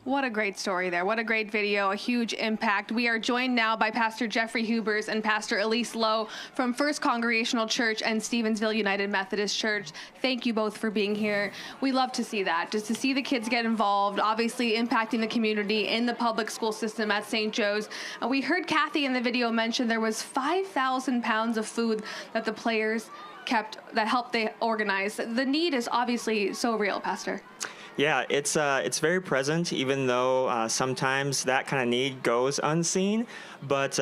What a great story there. What a great video, a huge impact. We are joined now by Pastor Jeffrey Hubers and Pastor Elise Lowe from First Congregational Church and Stevensville United Methodist Church. Thank you both for being here. We love to see that, just to see the kids get involved, obviously impacting the community in the public school system at St. Joe's. We heard Kathy in the video mention there was 5,000 pounds of food that the players kept, that helped they organize. The need is obviously so real, Pastor. Yeah, it's very present, even though sometimes that kind of need goes unseen. But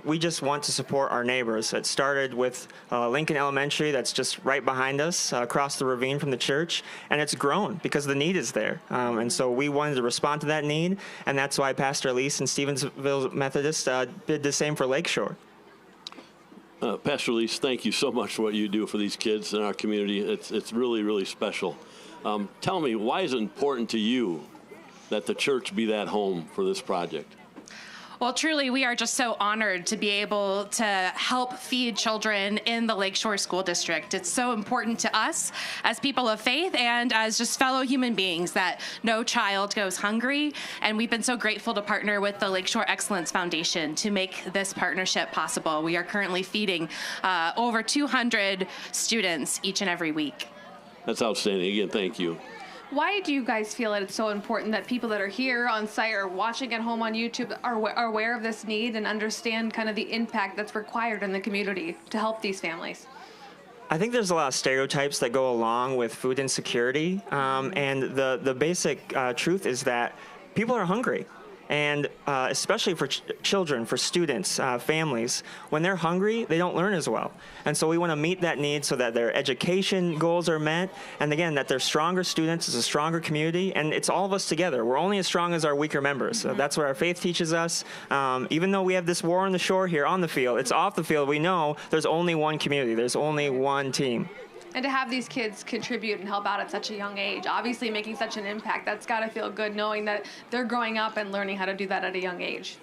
we just want to support our neighbors. It started with Lincoln Elementary, that's just right behind us, across the ravine from the church, and it's grown because the need is there. And so we wanted to respond to that need, and that's why Pastor Elise and Stevensville Methodist did the same for Lakeshore. Pastor Elise, thank you so much for what you do for these kids in our community. It's really, really special. Tell me, why is it important to you that the church be that home for this project? Well, truly, we are just so honored to be able to help feed children in the Lakeshore School District. It's so important to us as people of faith and as just fellow human beings that no child goes hungry. And we've been so grateful to partner with the Lakeshore Excellence Foundation to make this partnership possible. We are currently feeding over 200 students each and every week. That's outstanding. Again, thank you. Why do you guys feel that it's so important that people that are here on site or watching at home on YouTube are aware of this need and understand kind of the impact that's required in the community to help these families? I think there's a lot of stereotypes that go along with food insecurity, and the basic truth is that people are hungry. And especially for children, for students, families, when they're hungry, they don't learn as well. And so we want to meet that need so that their education goals are met. And again, that they're stronger students, it's a stronger community, and it's all of us together. We're only as strong as our weaker members. So that's what our faith teaches us. Even though we have this war on the shore here on the field, it's off the field, we know there's only one community, there's only one team. And to have these kids contribute and help out at such a young age, obviously making such an impact, that's got to feel good knowing that they're growing up and learning how to do that at a young age.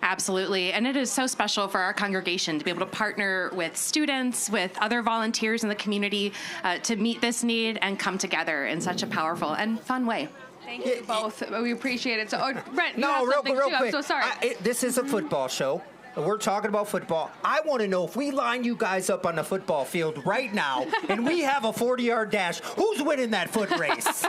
Absolutely. And it is so special for our congregation to be able to partner with students, with other volunteers in the community to meet this need and come together in such a powerful and fun way. Thank you both. We appreciate it. So, Brent, you no, have real something quick. too. I'm so sorry. This is a football show. We're talking about football. I want to know if we line you guys up on the football field right now and we have a 40-yard dash, who's winning that foot race?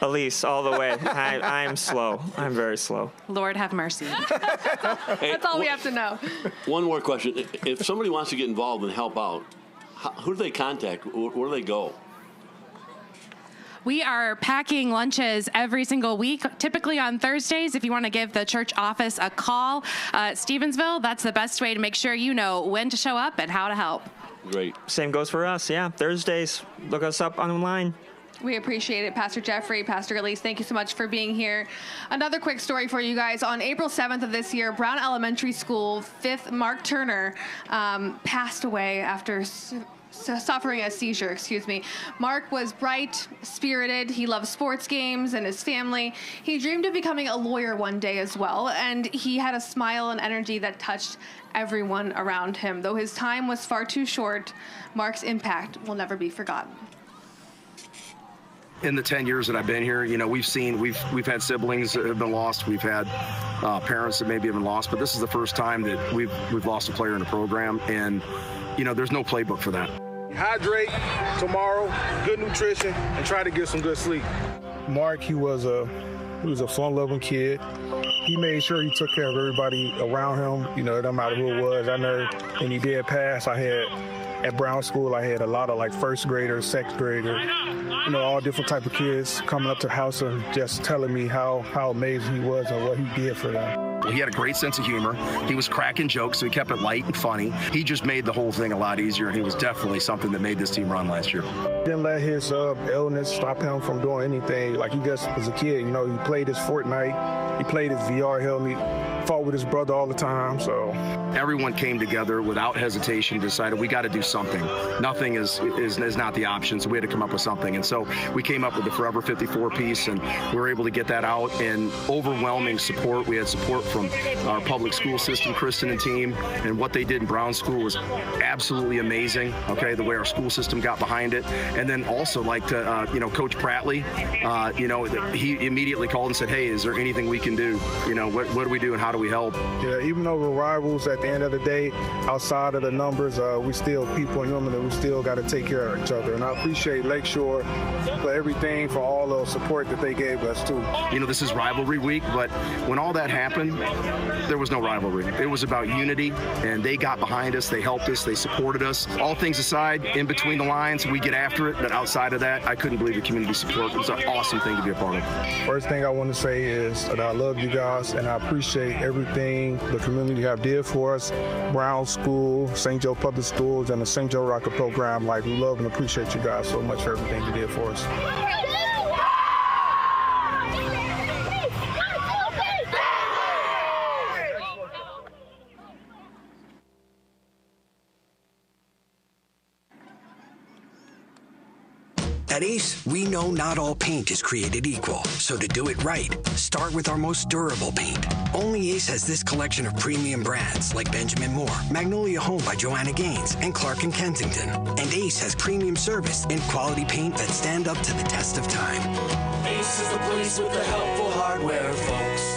Elise, all the way. I'm slow. I'm very slow. Lord have mercy. That's all we have to know. One more question. If somebody wants to get involved and help out, who do they contact? Where do they go? We are packing lunches every single week, typically on Thursdays. If you want to give the church office a call at Stevensville, that's the best way to make sure you know when to show up and how to help. Great. Same goes for us, yeah. Thursdays, look us up online. We appreciate it, Pastor Jeffrey, Pastor Elise. Thank you so much for being here. Another quick story for you guys. On April 7th of this year, Brown Elementary School 5th Mark Turner passed away after suffering a seizure, Mark was bright, spirited. He loved sports games and his family. He dreamed of becoming a lawyer one day as well, and he had a smile and energy that touched everyone around him. Though his time was far too short, Mark's impact will never be forgotten. In the 10 years that I've been here, we've had siblings that have been lost. We've had parents that maybe have been lost, but this is the first time that we've lost a player in the program, and there's no playbook for that. Hydrate tomorrow, good nutrition, and try to get some good sleep. Mark, he was a fun-loving kid. He made sure he took care of everybody around him. It don't matter who it was. I know when he did pass, at Brown School, I had a lot of first graders, second graders, all different type of kids coming up to the house and just telling me how amazing he was and what he did for them. He had a great sense of humor. He was cracking jokes, so he kept it light and funny. He just made the whole thing a lot easier, and he was definitely something that made this team run last year. Didn't let his illness stop him from doing anything. He just was a kid. He played his Fortnite. He played his VR helmet. Fought with his brother all the time. So everyone came together without hesitation, decided we got to do something. Nothing is not the option, so we had to come up with something. And so we came up with the Forever 54 piece, and we were able to get that out. And overwhelming support. We had support from our public school system, Kristen and team, and what they did in Brown School was absolutely amazing. Okay, the way our school system got behind it, and then also Coach Prattley, he immediately called and said, "Hey, is there anything we can do? What do we do and how do we help?" Yeah, even though we're rivals, at the end of the day, outside of the numbers, we still people and human, and we still got to take care of each other. And I appreciate Lakeshore for everything, for all the support that they gave us too. This is rivalry week, but when all that happened, there was no rivalry. It was about unity, and they got behind us, they helped us, they supported us. All things aside, in between the lines, we get after it, but outside of that, I couldn't believe the community support. It was an awesome thing to be a part of. First thing I want to say is that I love you guys, and I appreciate everything the community have did for us. Brown School, St. Joe Public Schools, and the St. Joe Rocket program. We love and appreciate you guys so much for everything you did for us. At Ace, we know not all paint is created equal, so to do it right, start with our most durable paint. Only Ace has this collection of premium brands like Benjamin Moore, Magnolia Home by Joanna Gaines, and Clark & Kensington. And Ace has premium service and quality paint that stand up to the test of time. Ace is the place with the helpful hardware, folks.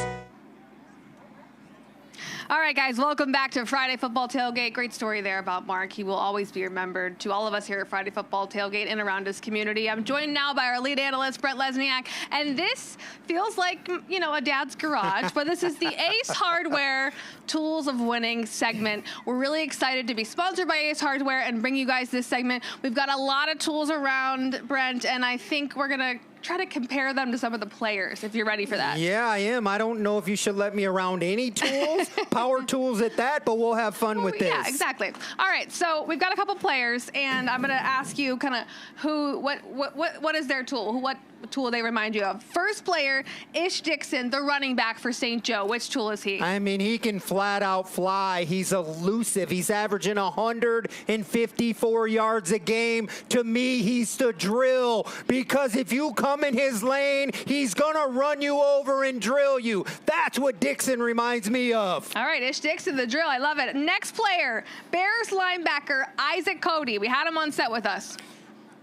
All right, guys, welcome back to Friday Football Tailgate. Great story there about Mark. He will always be remembered to all of us here at Friday Football Tailgate and around his community. I'm joined now by our lead analyst, Brent Lesniak, and this feels like, a dad's garage, but this is the Ace Hardware Tools of Winning segment. We're really excited to be sponsored by Ace Hardware and bring you guys this segment. We've got a lot of tools around, Brent, and I think we're going to try to compare them to some of the players, if you're ready for that. Yeah, I am. I don't know if you should let me around any tools, power tools at that, but we'll have fun with this. Yeah, exactly. All right, so we've got a couple players, and I'm going to ask you kind of what is their tool? What tool they remind you of? First player, Ish Dixon, the running back for St. Joe. Which tool is he? I mean, he can flat out fly. He's elusive. He's averaging 154 yards a game. To me, he's the drill, because if you come in his lane, he's going to run you over and drill you. That's what Dixon reminds me of. All right, Ish Dixon, the drill. I love it. Next player, Bears linebacker Isaac Cody. We had him on set with us.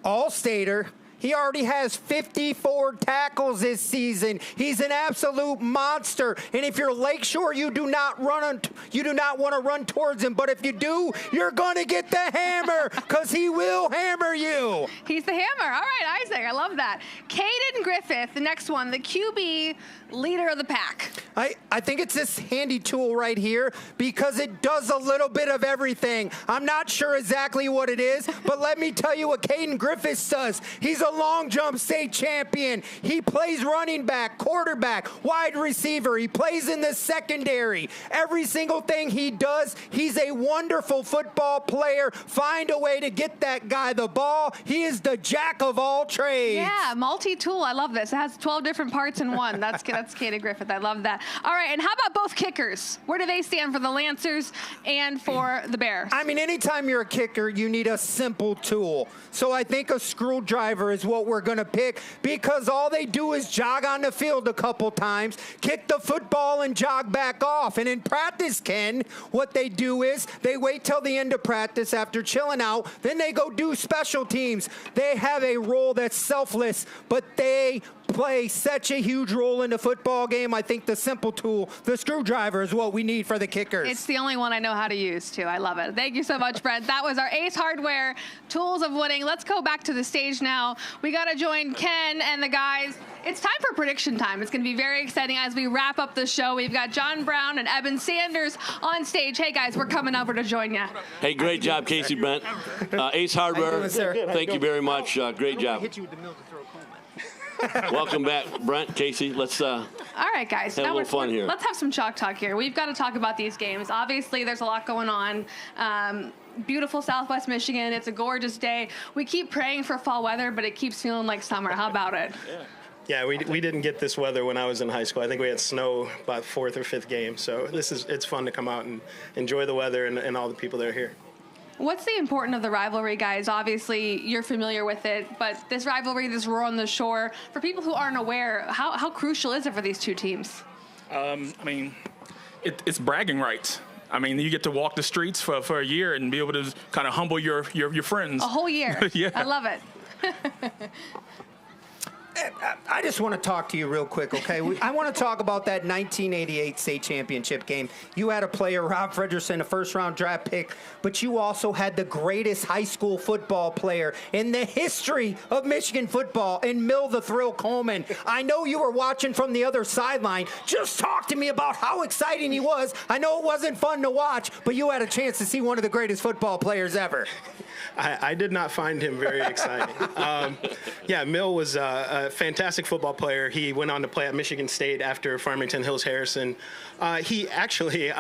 All-stater. He already has 54 tackles this season. He's an absolute monster. And if you're Lakeshore, you do not want to run towards him. But if you do, you're going to get the hammer because he will hammer you. He's the hammer. All right, Isaac, I love that. Caden Griffith, the next one, the QB leader of the pack. I think it's this handy tool right here because it does a little bit of everything. I'm not sure exactly what it is, but let me tell you what Caden Griffith does. He's a long jump state champion. He plays running back, quarterback, wide receiver. He plays in the secondary. Every single thing he does, he's a wonderful football player. Find a way to get that guy the ball. He is the jack of all trades. Yeah, multi-tool. I love this. It has 12 different parts in one. That's Caden Griffith. I love that. All right, and how about both kickers? Where do they stand for the Lancers and for the Bears? I mean, anytime you're a kicker, you need a simple tool. So I think a screwdriver is what we're going to pick because all they do is jog on the field a couple times, kick the football, and jog back off. And in practice, Ken, what they do is they wait till the end of practice after chilling out. Then they go do special teams. They have a role that's selfless, but they play such a huge role in the football game. I think the simple tool, the screwdriver, is what we need for the kickers. It's the only one I know how to use, too. I love it. Thank you so much, Brent. That was our Ace Hardware Tools of Winning. Let's go back to the stage now. We got to join Ken and the guys. It's time for prediction time. It's going to be very exciting as we wrap up the show. We've got John Brown and Evan Sanders on stage. Hey, guys, we're coming over to join you. Hey, great job, Kacy, Brent. Ace Hardware, thank you very much. Great job. Welcome back, Brent, Kacy. Let's all right, guys. have a little fun here. Let's have some chalk talk here. We've got to talk about these games. Obviously, there's a lot going on. Beautiful Southwest Michigan. It's a gorgeous day. We keep praying for fall weather, but it keeps feeling like summer. How about it? Yeah, we didn't get this weather when I was in high school. I think we had snow about 4th or 5th game. So it's fun to come out and enjoy the weather and all the people that are here. What's the importance of the rivalry, guys? Obviously, you're familiar with it, but this rivalry, this roar on the shore, for people who aren't aware, how crucial is it for these two teams? I mean, it's bragging rights. I mean, you get to walk the streets for a year and be able to kind of humble your friends. A whole year. Yeah. I love it. I just want to talk to you real quick, okay? I want to talk about that 1988 state championship game. You had a player, Rob Frederickson, a first-round draft pick, but you also had the greatest high school football player in the history of Michigan football in Mill the Thrill Coleman. I know you were watching from the other sideline. Just talk to me about how exciting he was. I know it wasn't fun to watch, but you had a chance to see one of the greatest football players ever. I did not find him very exciting. Yeah, Mill was a fantastic football player. He went on to play at Michigan State after Farmington Hills Harrison. He actually,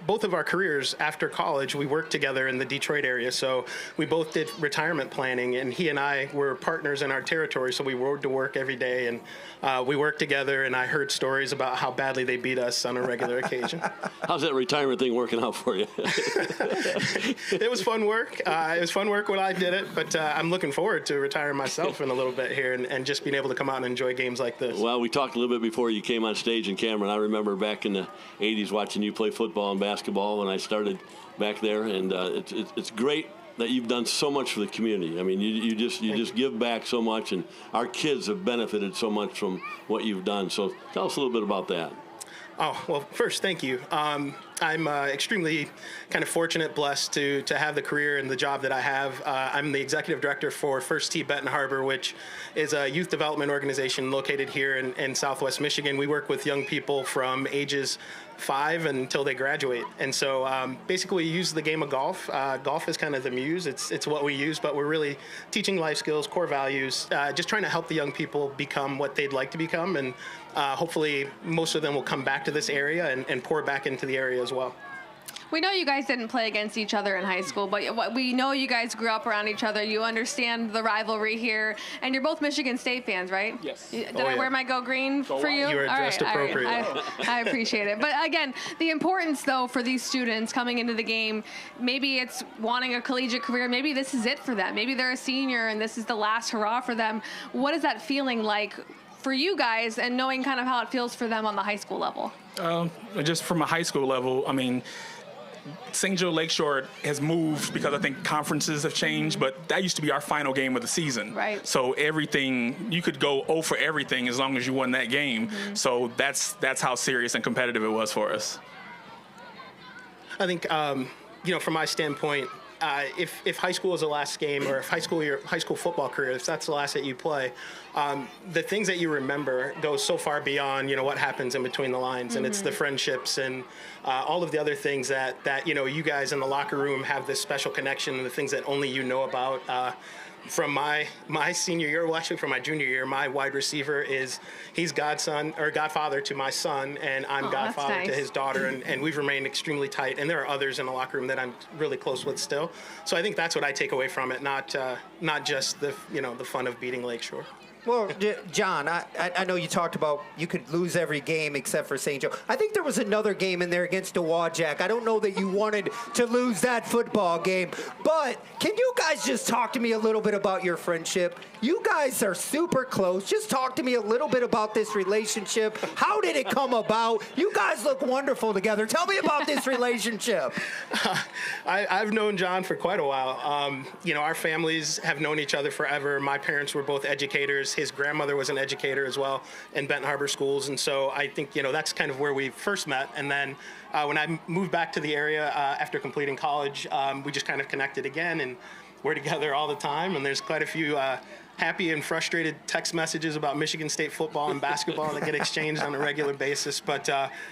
both of our careers after college, we worked together in the Detroit area. So we both did retirement planning, and he and I were partners in our territory. So we rode to work every day, and we worked together. And I heard stories about how badly they beat us on a regular occasion. How's that retirement thing working out for you? It was fun work. It was fun work when I did it, but I'm looking forward to retiring myself in a little bit here and just being able to come out and enjoy games like this. Well, we talked a little bit before you came on stage in Cameron. I remember back in the 80s watching you play football and basketball when I started back there, and it's great that you've done so much for the community. I mean, you just give back so much, and our kids have benefited so much from what you've done. So tell us a little bit about that. Oh, well, first, thank you. I'm extremely kind of fortunate, blessed to have the career and the job that I have. I'm the executive director for First Tee Benton Harbor, which is a youth development organization located here in Southwest Michigan. We work with young people from ages 5 until they graduate. And so basically we use the game of golf. Golf is kind of the muse. It's what we use, but we're really teaching life skills, core values, just trying to help the young people become what they'd like to become. And hopefully most of them will come back to this area and pour back into the area as well. We know you guys didn't play against each other in high school, but we know you guys grew up around each other. You understand the rivalry here, and you're both Michigan State fans, right? Yes. Did I wear my Go Green for you? You were dressed appropriately. I appreciate it. But again, the importance, though, for these students coming into the game, maybe it's wanting a collegiate career. Maybe this is it for them. Maybe they're a senior, and this is the last hurrah for them. What is that feeling like for you guys, and knowing kind of how it feels for them on the high school level? Just from a high school level, I mean, St. Joe Lakeshore has moved because I think conferences have changed, but that used to be our final game of the season. Right. So everything, you could go 0 for everything as long as you won that game. Mm-hmm. So that's how serious and competitive it was for us. I think, from my standpoint, if high school is the last game, or if your high school football career, if that's the last that you play, the things that you remember go so far beyond, what happens in between the lines. And it's the friendships and all of the other things that you guys in the locker room have this special connection, and the things that only you know about. From my senior year, well, actually from my junior year, my wide receiver he's godfather to my son, and I'm godfather to his daughter, and we've remained extremely tight. And there are others in the locker room that I'm really close with still. So I think that's what I take away from it, not just the fun of beating Lakeshore. Well, John, I know you talked about you could lose every game except for St. Joe. I think there was another game in there against Dowagiac. I don't know that you wanted to lose that football game, but can you guys just talk to me a little bit about your friendship? You guys are super close. Just talk to me a little bit about this relationship. How did it come about? You guys look wonderful together. Tell me about this relationship. I've known John for quite a while. Our families have known each other forever. My parents were both educators. His grandmother was an educator as well in Benton Harbor schools. And so I think, that's kind of where we first met. And then when I moved back to the area after completing college, we just kind of connected again, and we're together all the time. And there's quite a few happy and frustrated text messages about Michigan State football and basketball that get exchanged on a regular basis. But,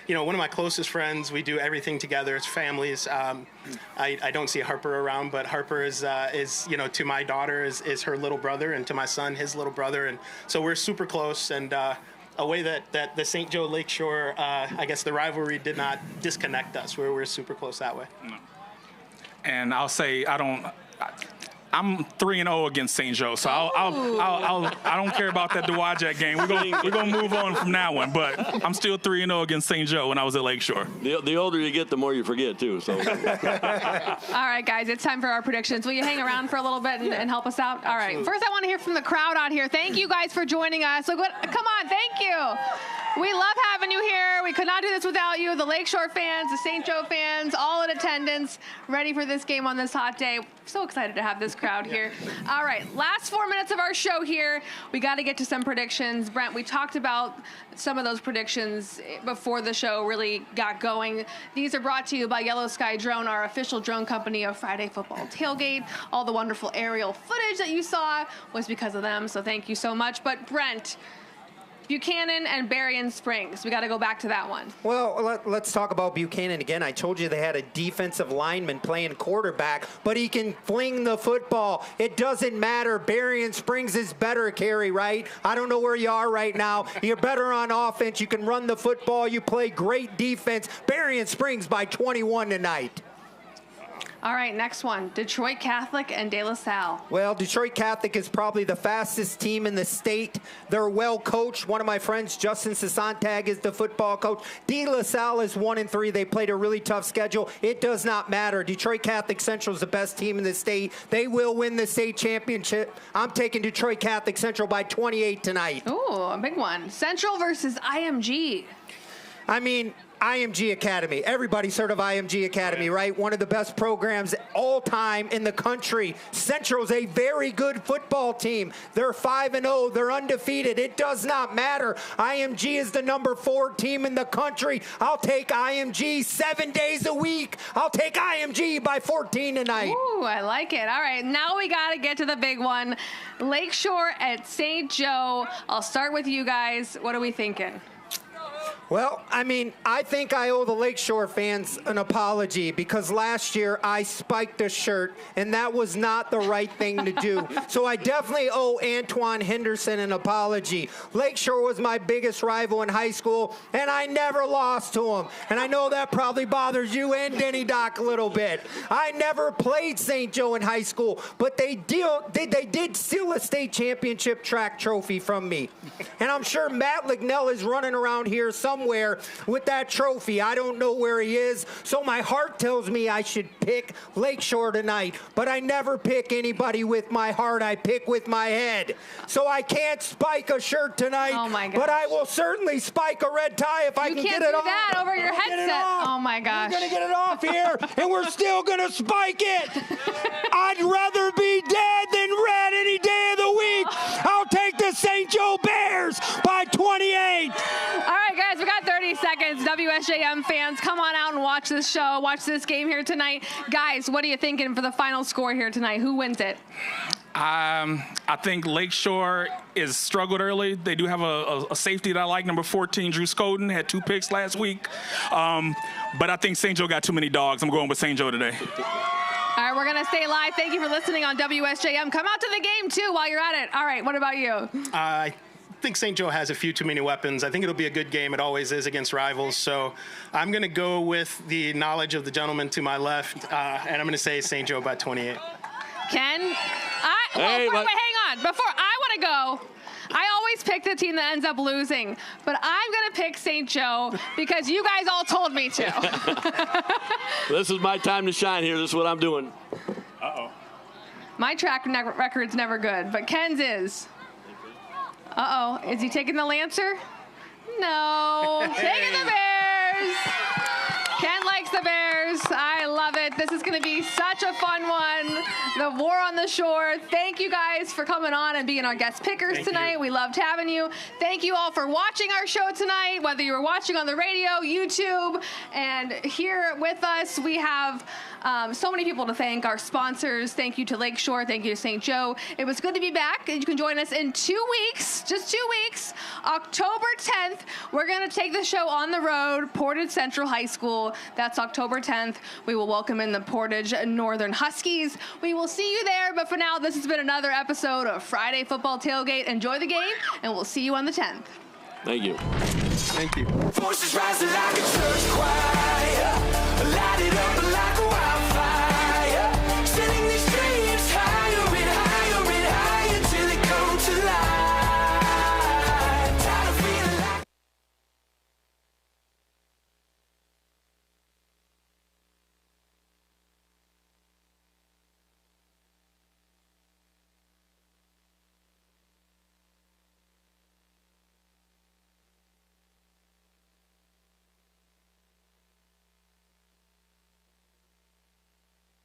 one of my closest friends, we do everything together. It's families. I don't see Harper around, but Harper is to my daughter is her little brother, and to my son, his little brother. And so we're super close, and a way that the St. Joe Lakeshore, I guess the rivalry did not disconnect us. We're super close that way. And I'll say I'm 3-0 against St. Joe, so I don't care about that Dowagiac game. We're gonna move on from that one, but I'm still 3-0 against St. Joe when I was at Lakeshore. The older you get, the more you forget too. So. All right, guys, it's time for our predictions. Will you hang around for a little bit and help us out? All right. First, I want to hear from the crowd out here. Thank you guys for joining us. So good. Come on, thank you. We love having you here. We could not do this without you. The Lakeshore fans, the St. Joe fans, all in attendance, ready for this game on this hot day. So excited to have this crowd here. All right, last 4 minutes of our show here. We got to get to some predictions. Brent, we talked about some of those predictions before the show really got going. These are brought to you by Yellow Sky Drone, our official drone company of Friday Football Tailgate. All the wonderful aerial footage that you saw was because of them, so thank you so much. But Brent, Buchanan and Berrien Springs. We got to go back to that one. Well, let's talk about Buchanan again. I told you they had a defensive lineman playing quarterback, but he can fling the football. It doesn't matter. Berrien Springs is better, Carrie, right? I don't know where you are right now. You're better on offense. You can run the football. You play great defense. Berrien Springs by 21 tonight. All right, next one, Detroit Catholic and De La Salle. Well, Detroit Catholic is probably the fastest team in the state. They're well coached. One of my friends, Justin Sasantag, is the football coach. De La Salle is 1-3. They played a really tough schedule. It does not matter. Detroit Catholic Central is the best team in the state. They will win the state championship. I'm taking Detroit Catholic Central by 28 tonight. Ooh, a big one. Central versus IMG. I mean, IMG Academy. Everybody's heard of IMG Academy, right? One of the best programs all time in the country. Central's a very good football team. They're 5-0. They're undefeated. It does not matter. IMG is the number 4 team in the country. I'll take IMG 7 days a week. I'll take IMG by 14 tonight. Ooh, I like it. All right, now we got to get to the big one. Lakeshore at St. Joe. I'll start with you guys. What are we thinking? Well, I mean, I think I owe the Lakeshore fans an apology because last year I spiked a shirt, and that was not the right thing to do. So I definitely owe Antoine Henderson an apology. Lakeshore was my biggest rival in high school, and I never lost to him. And I know that probably bothers you and Denny Doc a little bit. I never played St. Joe in high school, but they did steal a state championship track trophy from me. And I'm sure Matt Lignell is running around here somewhere somewhere with that trophy. I don't know where he is, so my heart tells me I should pick Lakeshore tonight, but I never pick anybody with my heart. I pick with my head. So I can't spike a shirt tonight, but I will certainly spike a red tie if I can get it off. You can't do that over your headset. Oh, my gosh. We're going to get it off here, and we're still going to spike it. I'd rather be dead than red any day of the week. I'll take the St. Joe Bears by 28. All right, guys, we got 30 seconds. WSJM fans, come on out and watch this show, watch this game here tonight. Guys, what are you thinking for the final score here tonight? Who wins it? I think Lakeshore is struggled early. They do have a safety that I like, number 14, Drew Scoden, had 2 picks last week. But I think St. Joe got too many dogs. I'm going with St. Joe today. All right, we're going to stay live. Thank you for listening on WSJM. Come out to the game, too, while you're at it. All right, what about you? I think St. Joe has a few too many weapons. I think it'll be a good game. It always is against rivals. So I'm going to go with the knowledge of the gentleman to my left, and I'm going to say St. Joe by 28. Ken? Wait, hang on. Before I want to go, I always pick the team that ends up losing, but I'm going to pick St. Joe because you guys all told me to. This is my time to shine here. This is what I'm doing. Uh-oh. My track record's never good, but Ken's is. Uh-oh. Is he taking the Lancer? No. Taking the Bears. Ken likes the Bears. I love it. This is going to be such a fun one. The War on the Shore. Thank you guys for coming on and being our guest pickers tonight. We loved having you. Thank you all for watching our show tonight, whether you were watching on the radio, YouTube, and here with us, we have so many people to thank. Our sponsors. Thank you to Lakeshore. Thank you to St. Joe. It was good to be back. You can join us in 2 weeks, just 2 weeks. October 10th, we're going to take the show on the road, Portage Central High School. That's October 10th. We will welcome in the Portage Northern Huskies. We will see you there, but for now, this has been another episode of Friday Football Tailgate. Enjoy the game, and we'll see you on the 10th. Thank you. Thank you. Voices rising like a church choir. Light it up like